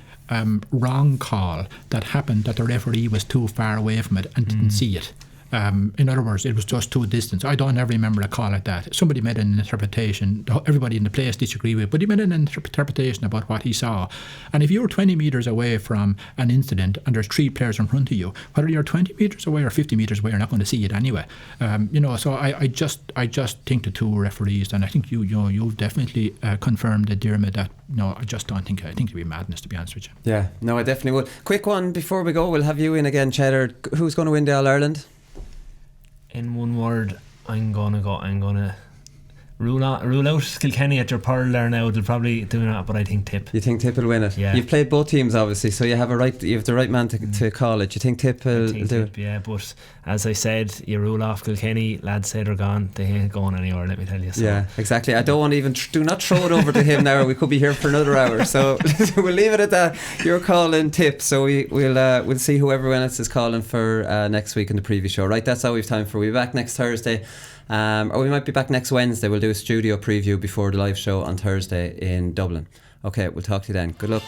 wrong call that happened that the referee was too far away from it and didn't see it. In other words, it was just too distant. I don't ever remember a call like that. Somebody made an interpretation, everybody in the place disagree with, but he made an interpretation about what he saw. And if you're 20 metres away from an incident and there's 3 players in front of you, whether you're 20 metres away or 50 metres away, you're not going to see it anyway. So I just think the 2 referees, and I think you've definitely confirmed it, Diarmuid, that I just don't think. I think it'd be madness, to be honest with you. Yeah, no, I definitely would. Quick one before we go. We'll have you in again, Cheddar. Who's going to win the All-Ireland? In one word, I'm gonna rule out Kilkenny at your pearl there now. They'll probably do that, but I think Tip. You think Tip will win it? Yeah. You've played both teams, obviously, so you have the right man to call it. You think Tip will do it? Yeah, but as I said, you rule off Kilkenny. Lads say they're gone. They ain't going anywhere, let me tell you. So. Yeah, exactly. I don't want to even do not throw it over to him now. We could be here for another hour, so we'll leave it at that. You're calling Tip, so we'll see who everyone else is calling for next week in the preview show. Right, that's all we've time for. We'll be back next Thursday. Or we might be back next Wednesday. We'll do a studio preview before the live show on Thursday in Dublin. Okay, we'll talk to you then. Good luck.